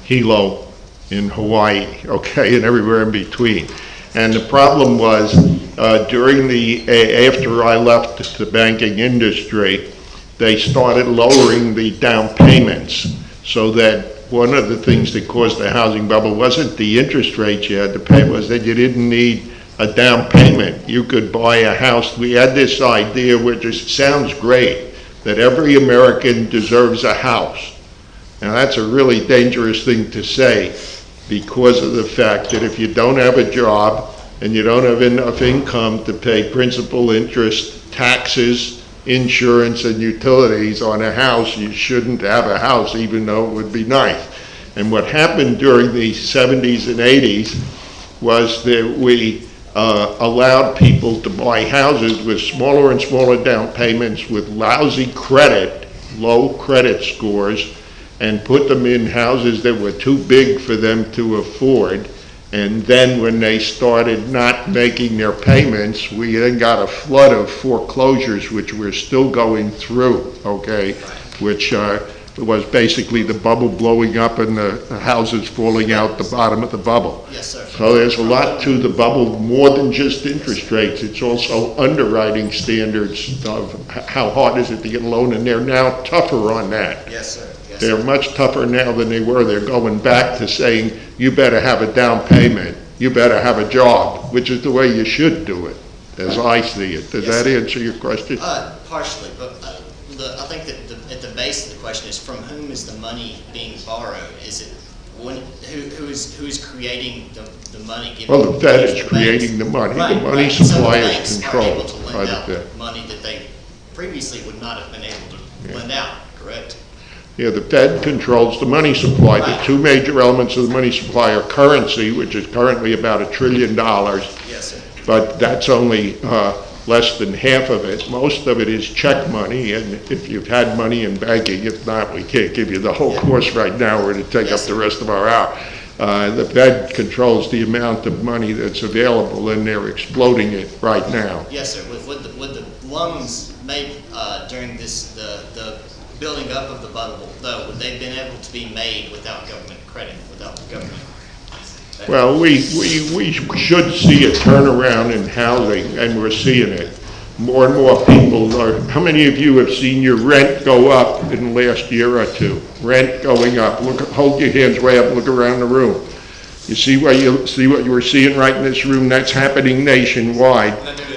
Hilo in Hawaii, okay, and everywhere in between. And the problem was, after I left the banking industry, they started lowering the down payments, so that one of the things that caused the housing bubble wasn't the interest rates you had to pay, was that you didn't need a down payment. You could buy a house. We had this idea, which sounds great, that every American deserves a house. Now that's a really dangerous thing to say, because of the fact that if you don't have a job and you don't have enough income to pay principal, interest, taxes, insurance, and utilities on a house, you shouldn't have a house, even though it would be nice. And what happened during the 70s and 80s was that we allowed people to buy houses with smaller and smaller down payments, with lousy credit, low credit scores, and put them in houses that were too big for them to afford. And then when they started not making their payments, we then got a flood of foreclosures, which we're still going through, okay, which was basically the bubble blowing up and the houses falling out the bottom of the bubble. Yes, sir. So there's a lot to the bubble, more than just interest rates. It's also underwriting standards of how hard is it to get a loan, and they're now tougher on that. Yes, sir. Yes. They're much tougher now than they were. They're going back to saying, you better have a down payment, you better have a job, which is the way you should do it, as I see it. Does that answer your question? Partially, but I think that at the base of the question is, from whom is the money being borrowed? Is it who is creating the money? Well, the Fed is creating the money. Right, The money right. So supply the is banks controlled are able to by lend the out Fed. money that they previously would not have been able to lend out, correct? Yeah, the Fed controls the money supply. The Right. two major elements of the money supply are currency, which is currently about $1 trillion, Yes, sir. but that's only less than half of it. Most of it is check money, and if you've had money in banking, if not, we can't give you the whole course right now, or to take up the rest of our hour. The Fed controls the amount of money that's available, and they're exploding it right now. Yes, sir. Would the loans made during the building up of the bubble, though, would they have been able to be made without government credit, without government? Well, we should see a turnaround in housing, and we're seeing it. More and more people are, how many of you have seen your rent go up in the last year or two? Rent going up. Look, hold your hands way up, look around the room. You see what you were seeing right in this room? That's happening nationwide.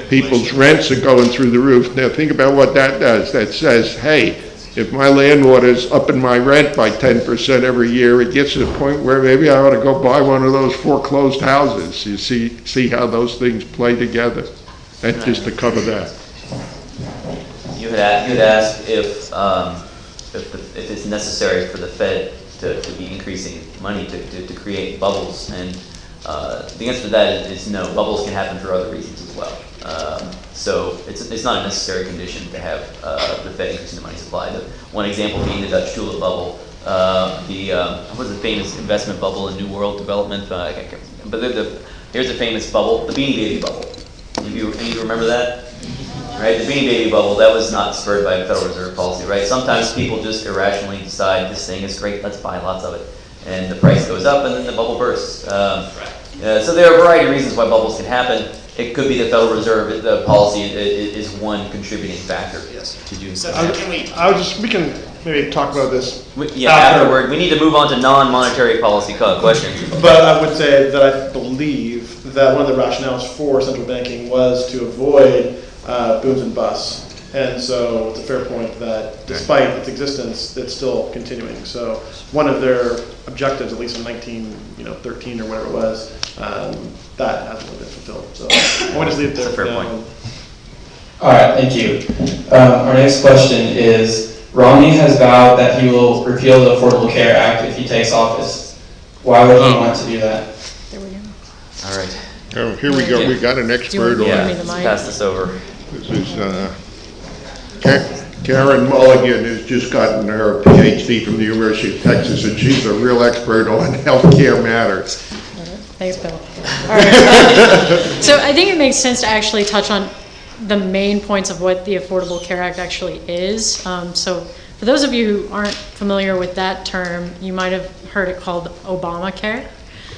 People's rents are going through the roof. Now think about what that does. That says, hey, if my landlord is upping my rent by 10% every year, it gets to the point where maybe I ought to go buy one of those foreclosed houses. You see how those things play together. That's just to cover that. You had asked if it's necessary for the Fed to be increasing money to create bubbles, and the answer to that is no. Bubbles can happen for other reasons as well. So it's not a necessary condition to have the Fed increasing the money supply. One example being the Dutch tulip bubble, what was the famous investment bubble in New World Development? Here's a famous bubble, the Beanie Baby bubble. You remember that? Right, the Beanie Baby bubble, that was not spurred by a Federal Reserve policy, right? Sometimes people just irrationally decide this thing is great, let's buy lots of it. And the price goes up and then the bubble bursts. So there are a variety of reasons why bubbles can happen. It could be the Federal Reserve, the policy is one contributing factor. Yes. To do So so. we can maybe talk about this. Afterward, we need to move on to non-monetary policy questions. But I would say that I believe that one of the rationales for central banking was to avoid booms and busts. And so it's a fair point that despite its existence, it's still continuing. So one of their objectives, at least in 1913 or whatever it was, that hasn't really been fulfilled. So I want to leave it there. That's a fair point. All right, thank you. Our next question is, Romney has vowed that he will repeal the Affordable Care Act if he takes office. Why would he want to do that? There we go. All right. Oh, here we go. We got an expert want- on me it. the mic? Pass this over. This is Karen Mulligan has just gotten her PhD from the University of Texas, and she's a real expert on healthcare matters. Thanks, Bill. All right. So I think it makes sense to actually touch on the main points of what the Affordable Care Act actually is. So for those of you who aren't familiar with that term, you might have heard it called Obamacare.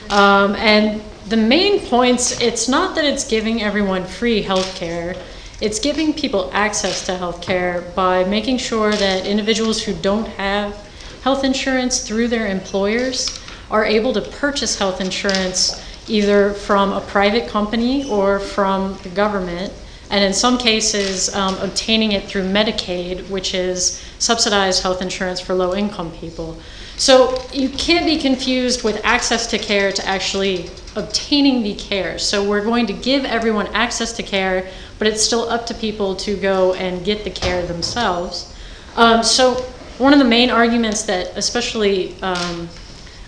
And the main points, it's not that it's giving everyone free health care. It's giving people access to health care by making sure that individuals who don't have health insurance through their employers are able to purchase health insurance either from a private company or from the government, and in some cases obtaining it through Medicaid, which is subsidized health insurance for low-income people. So you can't be confused with access to care to actually obtaining the care. So we're going to give everyone access to care, but it's still up to people to go and get the care themselves. So one of the main arguments that especially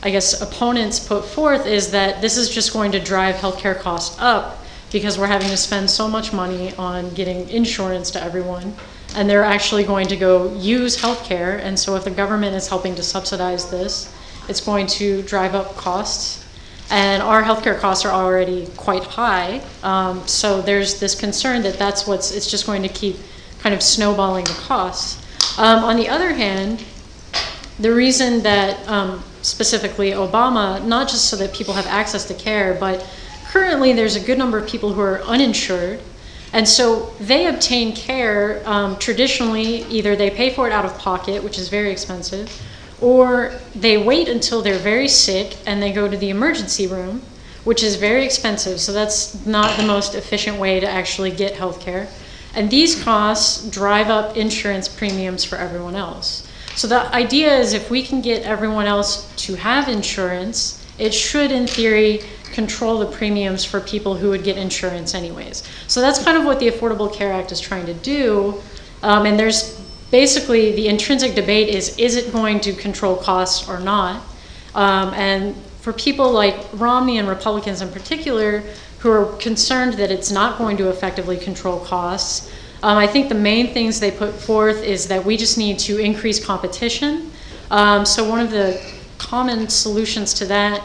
I guess opponents put forth is that this is just going to drive healthcare costs up because we're having to spend so much money on getting insurance to everyone, and they're actually going to go use healthcare, and so if the government is helping to subsidize this, it's going to drive up costs. And our healthcare costs are already quite high, so there's this concern that it's just going to keep kind of snowballing the costs. On the other hand, the reason that specifically Obama, not just so that people have access to care, but currently there's a good number of people who are uninsured, and so they obtain care traditionally, either they pay for it out of pocket, which is very expensive, or they wait until they're very sick and they go to the emergency room, which is very expensive, so that's not the most efficient way to actually get health care. And these costs drive up insurance premiums for everyone else. So the idea is if we can get everyone else to have insurance, it should, in theory, control the premiums for people who would get insurance anyways. So that's kind of what the Affordable Care Act is trying to do. And there's basically, the intrinsic debate is it going to control costs or not? And for people like Romney and Republicans in particular, who are concerned that it's not going to effectively control costs, I think the main things they put forth is that we just need to increase competition. So one of the common solutions to that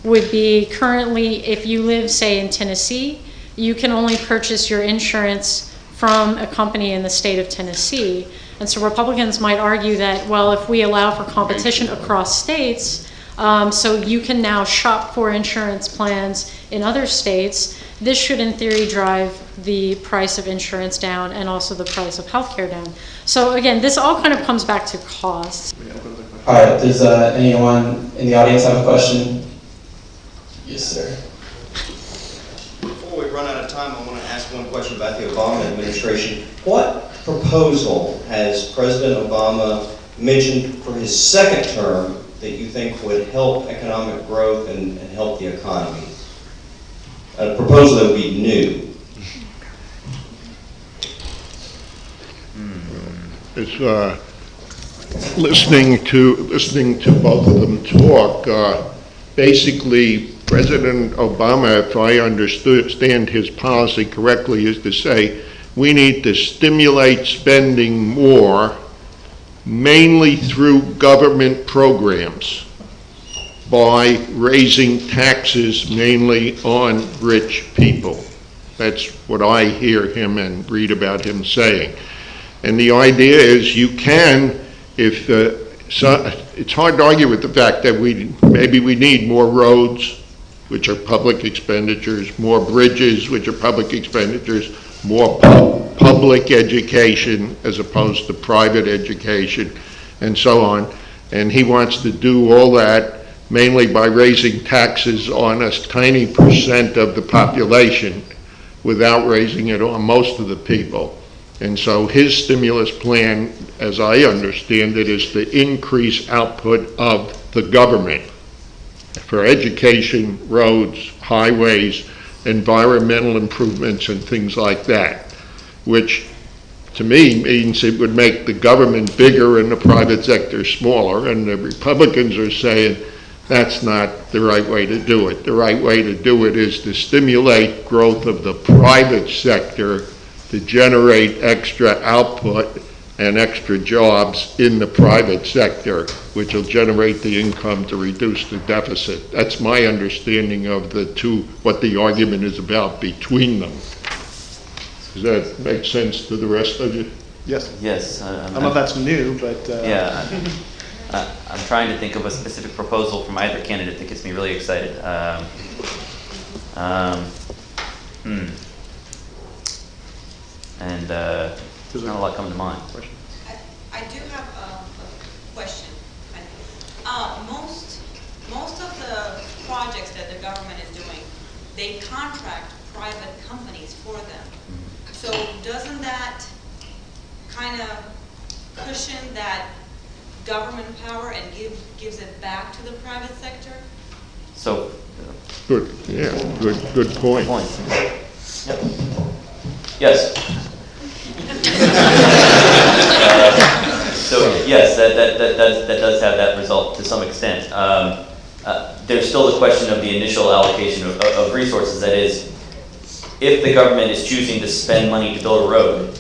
would be currently, if you live, say, in Tennessee, you can only purchase your insurance from a company in the state of Tennessee. And so Republicans might argue that, well, if we allow for competition across states, so you can now shop for insurance plans in other states, this should in theory drive the price of insurance down and also the price of healthcare down. So again, this all kind of comes back to costs. All right, does anyone in the audience have a question? Yes, sir. Before we run out of time, I want to ask one question about the Obama administration. What proposal has President Obama mentioned for his second term that you think would help economic growth and help the economy? A proposal that would be new. It's listening to both of them talk. Basically, President Obama, if I understand his policy correctly, is to say we need to stimulate spending more, mainly through government programs, by raising taxes mainly on rich people. That's what I hear him and read about him saying. And the idea is you can, if it's hard to argue with the fact that maybe we need more roads, which are public expenditures, more bridges, which are public expenditures, more public education as opposed to private education, and so on. And he wants to do all that mainly by raising taxes on a tiny percent of the population without raising it on most of the people. And so his stimulus plan, as I understand it, is to increase output of the government for education, roads, highways, environmental improvements, and things like that, which to me means it would make the government bigger and the private sector smaller. And the Republicans are saying that's not the right way to do it. The right way to do it is to stimulate growth of the private sector to generate extra output and extra jobs in the private sector, which will generate the income to reduce the deficit. That's my understanding of the two, what the argument is about between them. Does that make sense to the rest of you? Yes. Yes. I don't know if that's new, but... Yeah. I'm trying to think of a specific proposal from either candidate that gets me really excited. And there's not a lot coming to mind. I do have a question. Most of the projects that the government is doing, they contract private companies for them. So doesn't that kind of cushion that government power and gives it back to the private sector? So Good, yeah, good point. Yep. Yes. So yes, that does have that result to some extent. There's still the question of the initial allocation of resources. That is, if the government is choosing to spend money to build a road,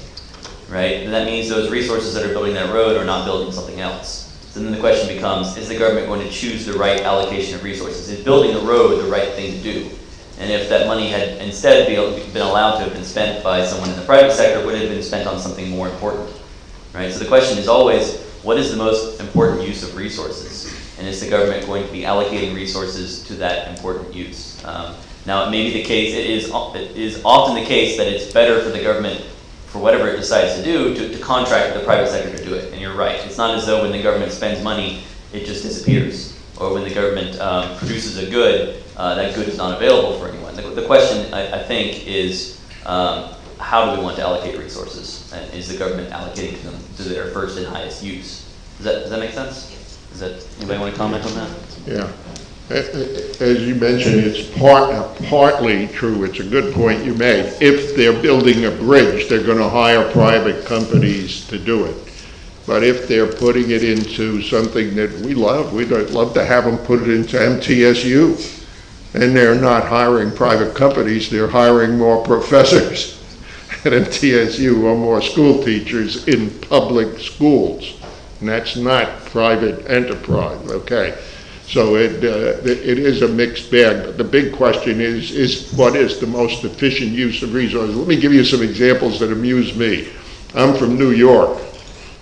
right, then that means those resources that are building that road are not building something else. So then the question becomes, is the government going to choose the right allocation of resources? Is building the road the right thing to do? And if that money had instead been allowed to have been spent by someone in the private sector, would it have been spent on something more important? Right? So the question is always, what is the most important use of resources? And is the government going to be allocating resources to that important use? Now, it may be the case, it is often the case that it's better for the government, for whatever it decides to do, to contract with the private sector to do it. And you're right. It's not as though when the government spends money, it just disappears. Or when the government produces a good, that good is not available for anyone. The question, I think, is how do we want to allocate resources? And is the government allocating them to their first and highest use? Does that make sense? Anybody want to comment on that? Yeah. As you mentioned, it's partly true. It's a good point you made. If they're building a bridge, they're going to hire private companies to do it. But if they're putting it into something that we'd love to have them put it into MTSU. And they're not hiring private companies, they're hiring more professors at MTSU or more school teachers in public schools. And that's not private enterprise, okay? So it is a mixed bag, but the big question is what is the most efficient use of resources? Let me give you some examples that amuse me. I'm from New York,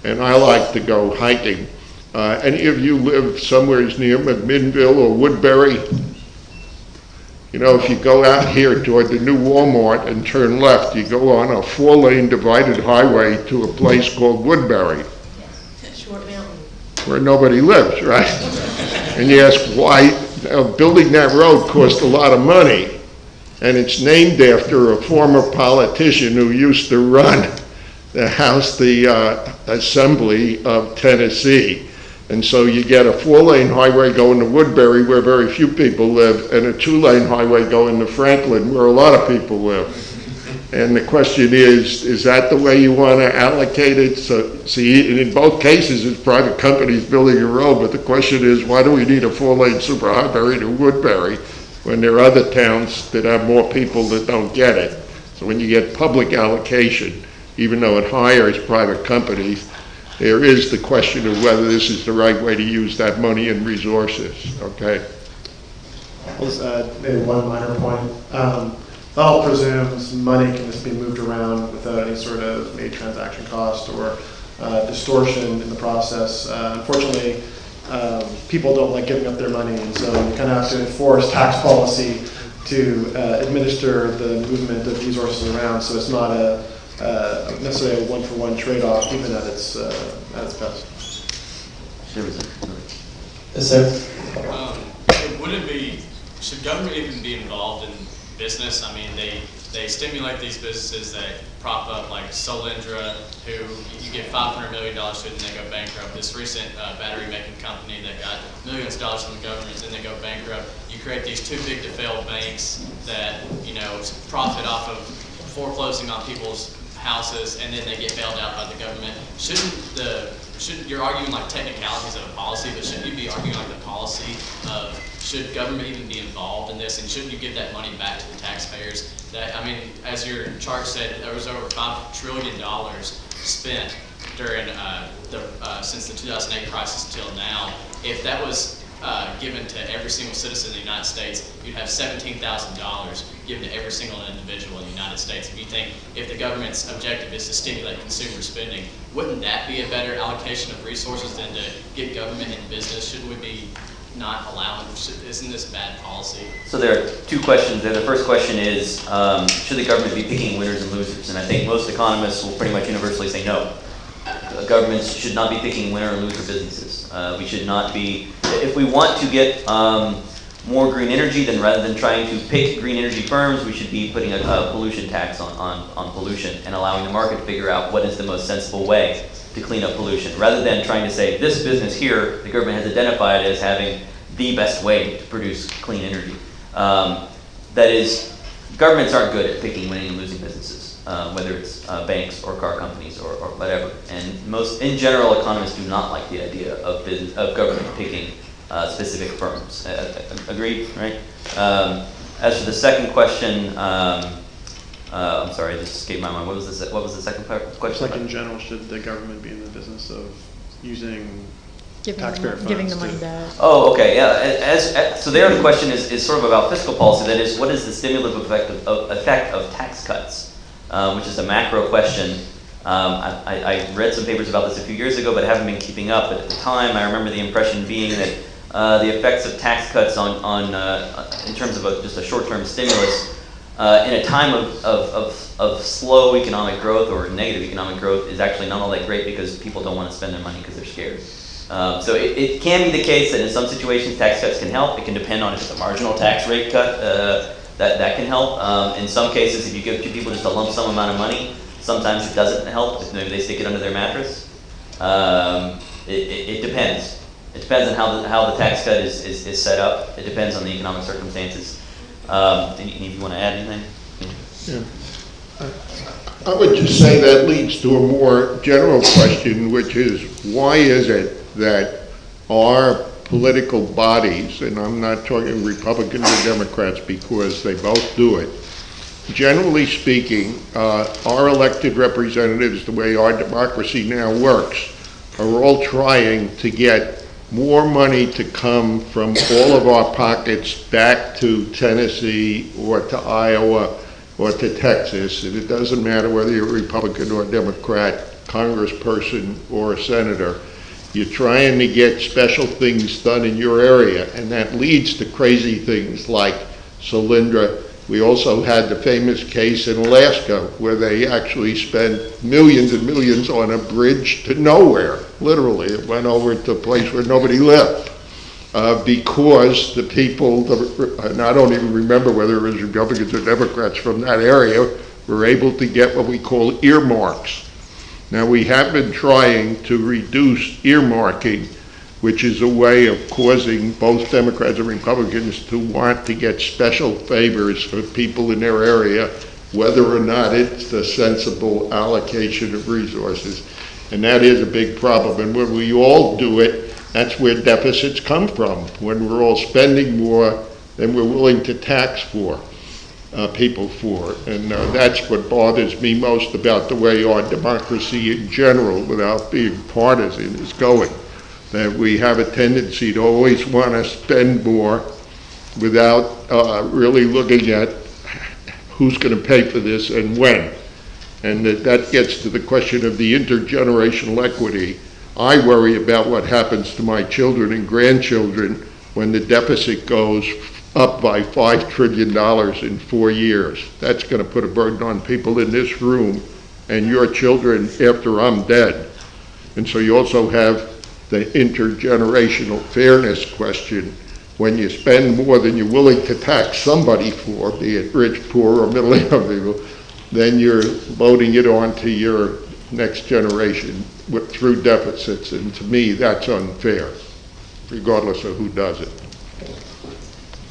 and I like to go hiking. Any of you live somewhere near McMinnville or Woodbury? You know, if you go out here toward the new Walmart and turn left, you go on a 4-lane divided highway to a place called Woodbury. Short Mountain. Where nobody lives, right? And you ask why building that road cost a lot of money, and it's named after a former politician who used to run the House, the Assembly of Tennessee. And so you get a 4-lane highway going to Woodbury where very few people live, and a 2-lane highway going to Franklin where a lot of people live. And the question is that the way you want to allocate it? So, see, in both cases, it's private companies building a road, but the question is, why do we need a 4-lane super highway to Woodbury when there are other towns that have more people that don't get it? So when you get public allocation, even though it hires private companies, there is the question of whether this is the right way to use that money and resources, okay? I'll just add maybe one minor point. That all presumes money can just be moved around without any sort of major transaction cost or distortion in the process. Unfortunately, people don't like giving up their money, and so you kind of have to enforce tax policy to administer the movement of resources around, so it's not necessarily a one-for-one trade-off, even at its best. Yes, sir. Should government even be involved in business? I mean, they stimulate these businesses that prop up like Solindra, who you get $500 million to it and they go bankrupt. This recent battery making company that got millions of dollars from the government and then they go bankrupt. You create these too big to fail banks that, you know, profit off of foreclosing on people's houses and then they get bailed out by the government. You're arguing like technicalities of a policy, but shouldn't you be arguing like the policy of should government even be involved in this, and shouldn't you give that money back to the taxpayers? That, I mean, as your chart said, there was over $5 trillion spent during since the 2008 crisis until now. If that was given to every single citizen in the United States, you'd have $17,000 given to every single individual in the United States. If you think if the government's objective is to stimulate consumer spending, wouldn't that be a better allocation of resources than to get government in business? Shouldn't we be not allowing, isn't this bad policy? So there are two questions there. The first question is, should the government be picking winners and losers? And I think most economists will pretty much universally say no. Governments should not be picking winner and loser businesses. We should not be, if we want to get more green energy, then rather than trying to pick green energy firms, we should be putting a pollution tax on pollution and allowing the market to figure out what is the most sensible way to clean up pollution, rather than trying to say this business here, the government has identified as having the best way to produce clean energy. That is, governments aren't good at picking winning and losing businesses, whether it's banks or car companies or whatever. And in general, economists do not like the idea of government picking specific firms. Agreed, right? As for the second question, I'm sorry, it just escaped my mind. What was the second question? Like in general, should the government be in the business of using taxpayer funds? Giving the money back. Oh, okay, yeah. So there the question is sort of about fiscal policy. That is, what is the stimulative effect of tax cuts, which is a macro question. I read some papers about this a few years ago, but I haven't been keeping up. But at the time, I remember the impression being that the effects of tax cuts in terms of just a short-term stimulus in a time of slow economic growth or negative economic growth is actually not all that great because people don't want to spend their money because they're scared. So it can be the case that in some situations tax cuts can help. It can depend on if it's a marginal tax rate cut, that can help. In some cases, if you give two people just a lump sum amount of money, sometimes it doesn't help. If maybe they stick it under their mattress. It depends. It depends on how the tax cut is set up. It depends on the economic circumstances. Any of you want to add anything? Yeah. I would just say that leads to a more general question, which is, why is it that our political bodies, and I'm not talking Republicans or Democrats because they both do it, generally speaking, our elected representatives, the way our democracy now works, are all trying to get more money to come from all of our pockets back to Tennessee or to Iowa or to Texas, and it doesn't matter whether you're a Republican or a Democrat, congressperson or a senator. You're trying to get special things done in your area, and that leads to crazy things like Solyndra. We also had the famous case in Alaska where they actually spent millions and millions on a bridge to nowhere. Literally, it went over to a place where nobody lived. Because the people, and I don't even remember whether it was Republicans or Democrats from that area, were able to get what we call earmarks. Now, we have been trying to reduce earmarking, which is a way of causing both Democrats and Republicans to want to get special favors for people in their area, whether or not it's a sensible allocation of resources. And that is a big problem. And when we all do it, that's where deficits come from, when we're all spending more than we're willing to tax for, people for. And that's what bothers me most about the way our democracy in general, without being partisan, is going. That we have a tendency to always want to spend more without really looking at who's going to pay for this and when. And that gets to the question of the intergenerational equity. I worry about what happens to my children and grandchildren when the deficit goes up by $5 trillion in 4 years. That's going to put a burden on people in this room and your children after I'm dead. And so you also have the intergenerational fairness question. When you spend more than you're willing to tax somebody for, be it rich, poor, or middle-income people, then you're loading it onto your next generation through deficits, and to me that's unfair, regardless of who does it.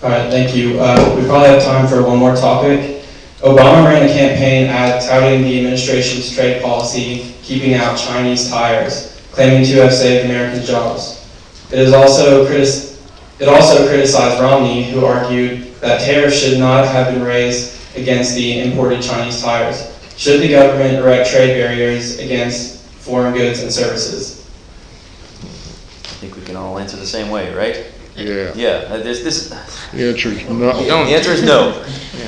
All right, thank you. We probably have time for one more topic. Obama ran a campaign ad touting the administration's trade policy, keeping out Chinese tires, claiming to have saved American jobs. It also criticized Romney, who argued that tariffs should not have been raised against the imported Chinese tires. Should the government erect trade barriers against foreign goods and services? I think we can all answer the same way, right? Yeah. Yeah. There's this. The answer is no. The answer is no.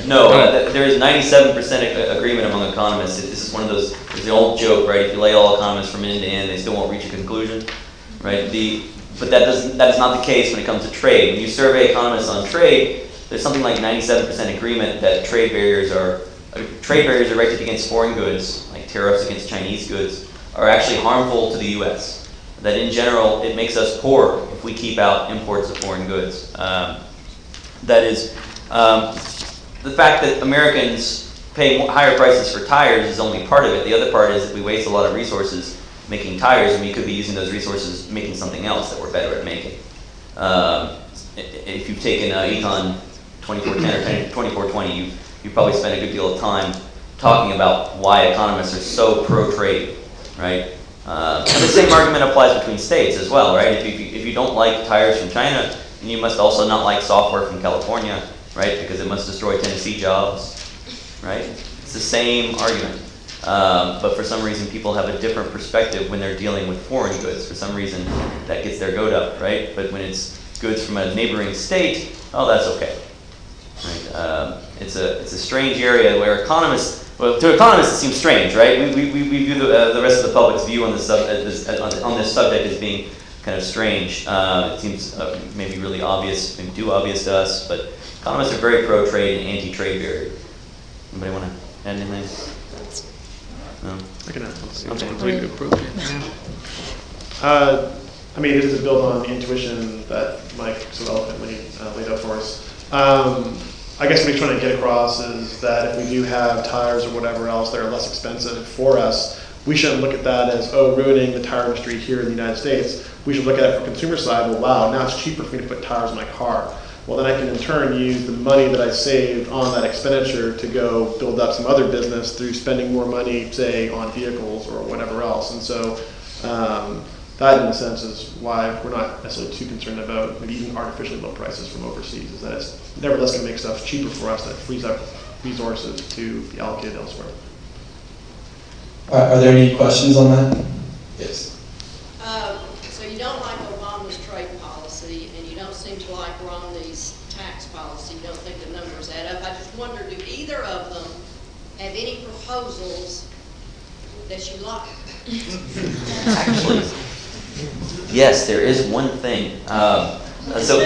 No. There is 97% agreement among economists. This is one of those. It's the old joke, right? If you lay all economists from end to end, they still won't reach a conclusion, right? But that is not the case when it comes to trade. When you survey economists on trade, there's something like 97% agreement that trade barriers erected against foreign goods, like tariffs against Chinese goods, are actually harmful to the U.S. That in general, it makes us poor if we keep out imports of foreign goods. That is, the fact that Americans pay higher prices for tires is only part of it. The other part is that we waste a lot of resources making tires, and we could be using those resources making something else that we're better at making. If you've taken Econ 2410 or 2420, you probably spent a good deal of time talking about why economists are so pro-trade, right? And the same argument applies between states as well, right? If you don't like tires from China, then you must also not like software from California, right? Because it must destroy Tennessee jobs, right? It's the same argument. But for some reason, people have a different perspective when they're dealing with foreign goods. For some reason, that gets their goat up, right? But when it's goods from a neighboring state, oh, that's okay. Right? It's a strange area where economists, well, to economists it seems strange, right? We view the rest of the public's view on this subject as being kind of strange. It seems maybe really obvious, maybe too obvious to us, but economists are very pro-trade and anti-trade barrier. Anybody want to add anything? No? I can add Sounds completely appropriate. I I mean, it is a build on the intuition that Mike so eloquently laid out for us. I guess what he's trying to get across is that if we do have tires or whatever else that are less expensive for us, we shouldn't look at that as, oh, ruining the tire industry here in the United States. We should look at it from the consumer side, well, wow, now it's cheaper for me to put tires in my car. Well, then I can in turn use the money that I saved on that expenditure to go build up some other business through spending more money, say, on vehicles or whatever else. And so that, in a sense, is why we're not necessarily too concerned about maybe even artificially low prices from overseas, is that it's nevertheless going to make stuff cheaper for us that frees up resources to be allocated elsewhere. Are there any questions on that? Yes. So you don't like Obama's trade policy, and you don't seem to like Romney's tax policy. You don't think the numbers add up. I just wonder, do either of them have any proposals that you like? Actually, yes, there is one thing. So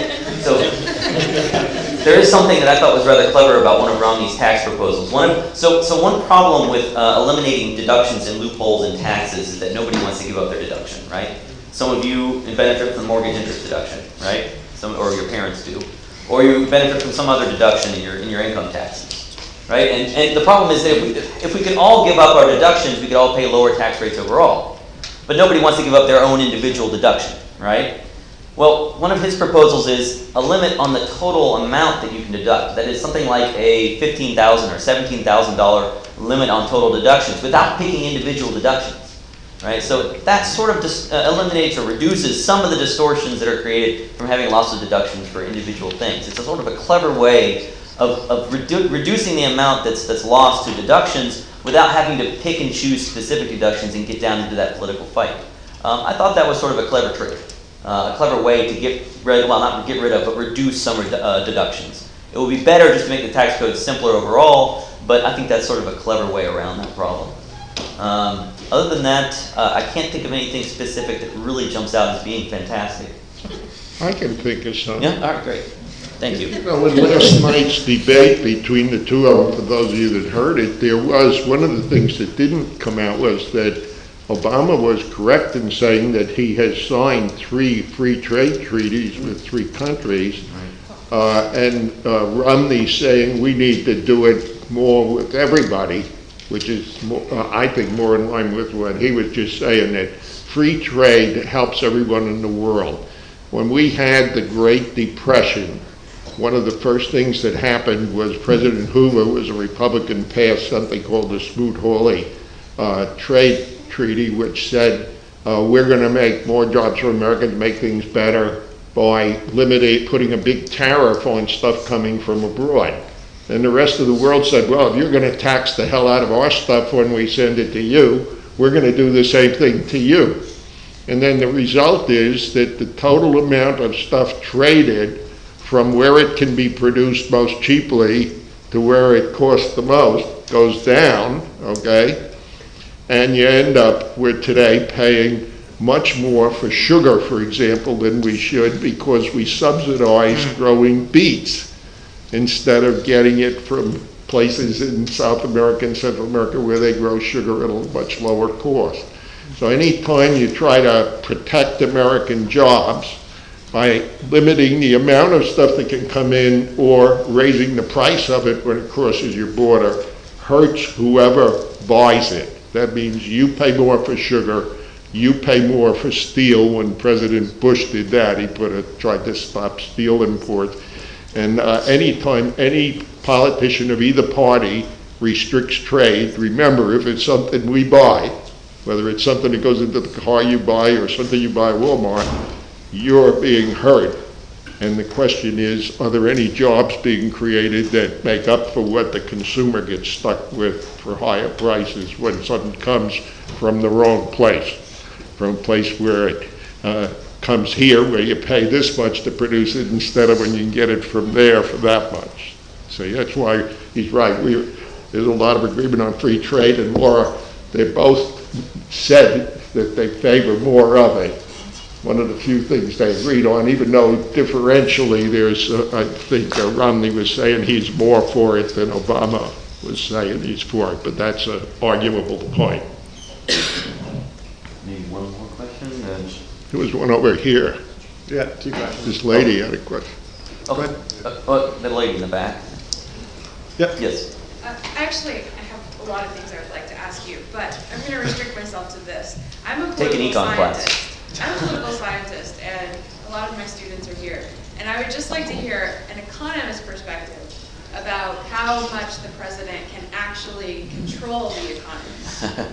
there is something that I thought was rather clever about one of Romney's tax proposals. One problem with eliminating deductions and loopholes in taxes is that nobody wants to give up their deduction, right? Some of you benefit from mortgage interest deduction, right? Or your parents do, or you benefit from some other deduction in your income taxes, right? And the problem is that if we could all give up our deductions, we could all pay lower tax rates overall. But nobody wants to give up their own individual deduction, right? Well, one of his proposals is a limit on the total amount that you can deduct. That is something like a $15,000 or $17,000 limit on total deductions without picking individual deductions, right? So that sort of eliminates or reduces some of the distortions that are created from having lots of deductions for individual things. It's a sort of a clever way of reducing the amount that's lost to deductions without having to pick and choose specific deductions and get down into that political fight. I thought that was sort of a clever trick. A clever way to not get rid of, but reduce some deductions. It would be better just to make the tax code simpler overall, but I think that's sort of a clever way around that problem. Other than that, I can't think of anything specific that really jumps out as being fantastic. I can think of something. Yeah, all right, great. Thank you. You know, in last night's debate between the two of them, for those of you that heard it, there was one of the things that didn't come out was that Obama was correct in saying that he has signed 3 free trade treaties with 3 countries, and Romney saying we need to do it more with everybody, which is, more, I think, more in line with what he was just saying, that free trade helps everyone in the world. When we had the Great Depression, one of the first things that happened was President Hoover was a Republican, passed something called the Smoot-Hawley trade treaty, which said we're going to make more jobs for Americans, make things better by putting a big tariff on stuff coming from abroad. And the rest of the world said, well, if you're going to tax the hell out of our stuff when we send it to you, we're going to do the same thing to you. And then the result is that the total amount of stuff traded from where it can be produced most cheaply to where it costs the most goes down, okay? And you end up with today paying much more for sugar, for example, than we should because we subsidize growing beets instead of getting it from places in South America and Central America where they grow sugar at a much lower cost. So anytime you try to protect American jobs by limiting the amount of stuff that can come in or raising the price of it when it crosses your border, hurts whoever buys it. That means you pay more for sugar, you pay more for steel. When President Bush did that, he tried to stop steel imports. And anytime any politician of either party restricts trade, remember, if it's something we buy, whether it's something that goes into the car you buy or something you buy at Walmart, you're being hurt. And the question is, are there any jobs being created that make up for what the consumer gets stuck with for higher prices when something comes from the wrong place, from a place where it comes here where you pay this much to produce it instead of when you can get it from there for that much. So that's why he's right. There's a lot of agreement on free trade, and Laura, they both said that they favor more of it. One of the few things they agreed on, even though differentially there's, I think Romney was saying he's more for it than Obama was saying he's for it, but that's an arguable point. Maybe one more question? There was one over here. Yeah, 2 questions. This lady had a question. Oh, Go ahead. the lady in the back. Yep. Yes. Actually, I have a lot of things I would like to ask you, but I'm going to restrict myself to this. I'm a Take an political econ class. scientist. I'm a political scientist, and a lot of my students are here. And I would just like to hear an economist's perspective about how much the president can actually control the economy.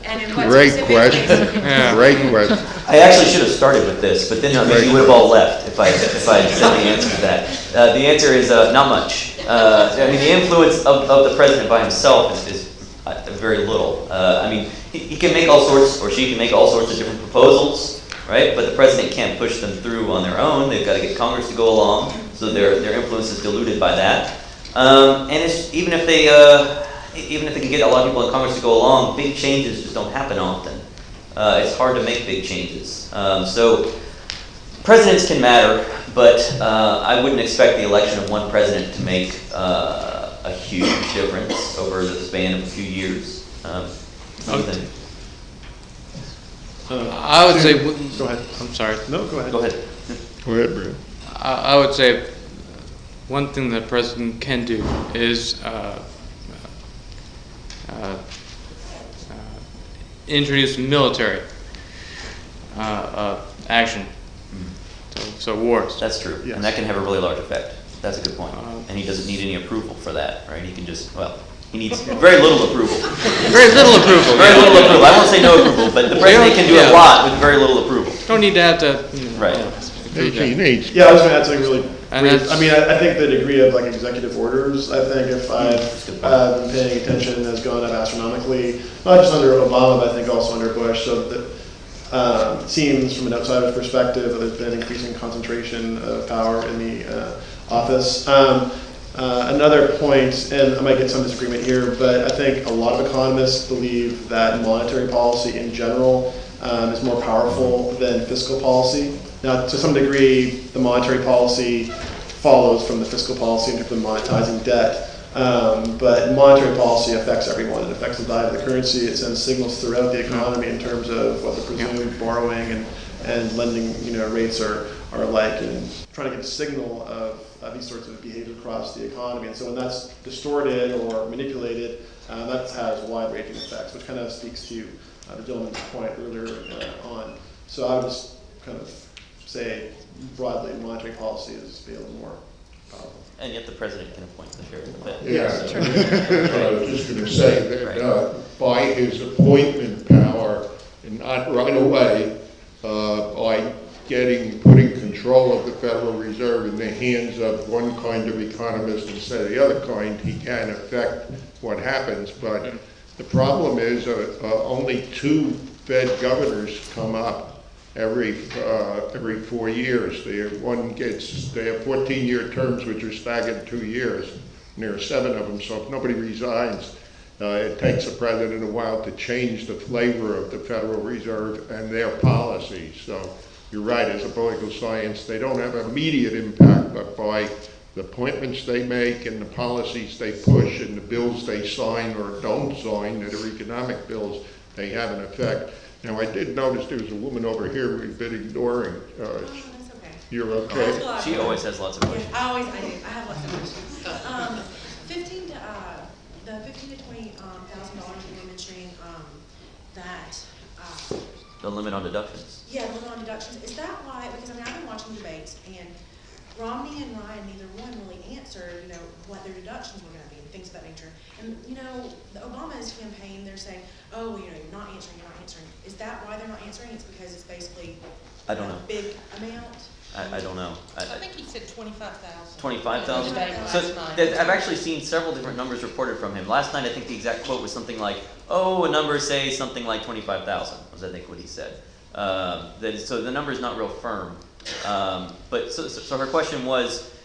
And in what Great specific question. ways he can. Great question. I actually should have started with this, but then maybe you would have all left if I had said the answer to that. The answer is not much. I mean, the influence of the president by himself is very little. I mean, he can make all sorts, or she can make all sorts of different proposals, right? But the president can't push them through on their own. They've got to get Congress to go along, so their influence is diluted by that. And even if they can get a lot of people in Congress to go along, big changes just don't happen often. It's hard to make big changes. So presidents can matter, but I wouldn't expect the election of one president to make a huge difference over the span of a few years. I would say, Go ahead. I'm sorry. No, go ahead. Go ahead. Go ahead, Bram. I would say one thing the president can do is introduce military action. So wars. That's true, Yes. and that can have a really large effect. That's a good point. And he doesn't need any approval for that, right? He can just, he needs very little approval. Very little approval. Very little approval. I won't say no approval, but the president can do a lot with very little approval. Don't need to have to. Right. He needs. Yeah, I was going to add something really And brief. that's- I mean, I think the degree of like executive orders, I think if I've been paying attention, has gone up astronomically, not just under Obama, but I think also under Bush. So that seems from an outsider's perspective that there's been increasing concentration of power in the office. Another point, and I might get some disagreement here, but I think a lot of economists believe that monetary policy in general is more powerful than fiscal policy. Now, to some degree, the monetary policy follows from the fiscal policy in terms of monetizing debt. But monetary policy affects everyone. It affects the value of the currency. It sends signals throughout the economy in terms of what the presumed borrowing and lending rates are like, and trying to get a signal of these sorts of behavior across the economy. And so when that's distorted or manipulated, that has wide-ranging effects, which kind of speaks to the gentleman's point earlier on. So I would just kind of say broadly, monetary policy is a little more powerful. And yet the president can appoint the sheriff of the Fed. Yeah, I was just going to say that by his appointment power, and not right away, by putting control of the Federal Reserve in the hands of one kind of economist instead of the other kind, he can affect what happens. But the problem is only 2 Fed governors come up every 4 years. They have 14-year terms, which are staggered 2 years, and there are 7 of them. So if nobody resigns, it takes the president a while to change the flavor of the Federal Reserve and their policies. So you're right, as a political science, they don't have immediate impact, but by the appointments they make and the policies they push and the bills they sign or don't sign that are economic bills, they have an effect. Now, I did notice there was a woman over here we've been ignoring. That's okay. You're okay? She always has lots of questions. Yeah, I do. I have lots of questions. 15 to $20,000 you were mentioning that. The limit on deductions. Yeah, the limit on deductions. Is that why? Because I've been watching debates, and Romney and Ryan, neither one really answered, what their deductions were going to be and things of that nature. And Obama's campaign, they're saying, oh, well, you're not answering. Is that why they're not answering? It's because it's basically I don't know. a big amount. I don't know. I think he said 25,000. 25,000? So I've actually seen several different numbers reported from him. Last night, I think the exact quote was something like, a number say something like 25,000 was I think what he said. So the number is not real firm. But so her question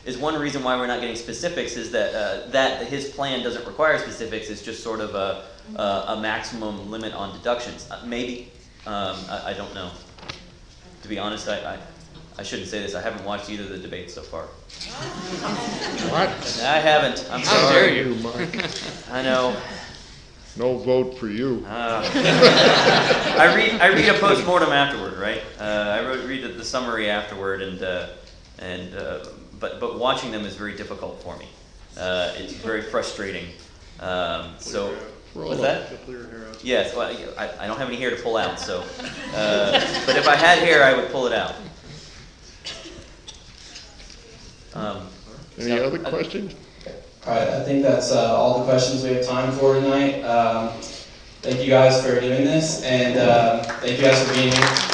is one reason why we're not getting specifics is that his plan doesn't require specifics. It's just sort of a maximum limit on deductions. Maybe. I don't know. To be honest, I shouldn't say this. I haven't watched either of the debates so far. What? I haven't. I'm sorry. How dare you? I know. No vote for you. I read a postmortem afterward, right? I read the summary afterward, but watching them is very difficult for me. It's very frustrating. So, what's that? Yes, well, I don't have any hair to pull out, so. But if I had hair, I would pull it out. Any other questions? All right, I think that's all the questions we have time for tonight. Thank you guys for doing this, and thank you guys for being here.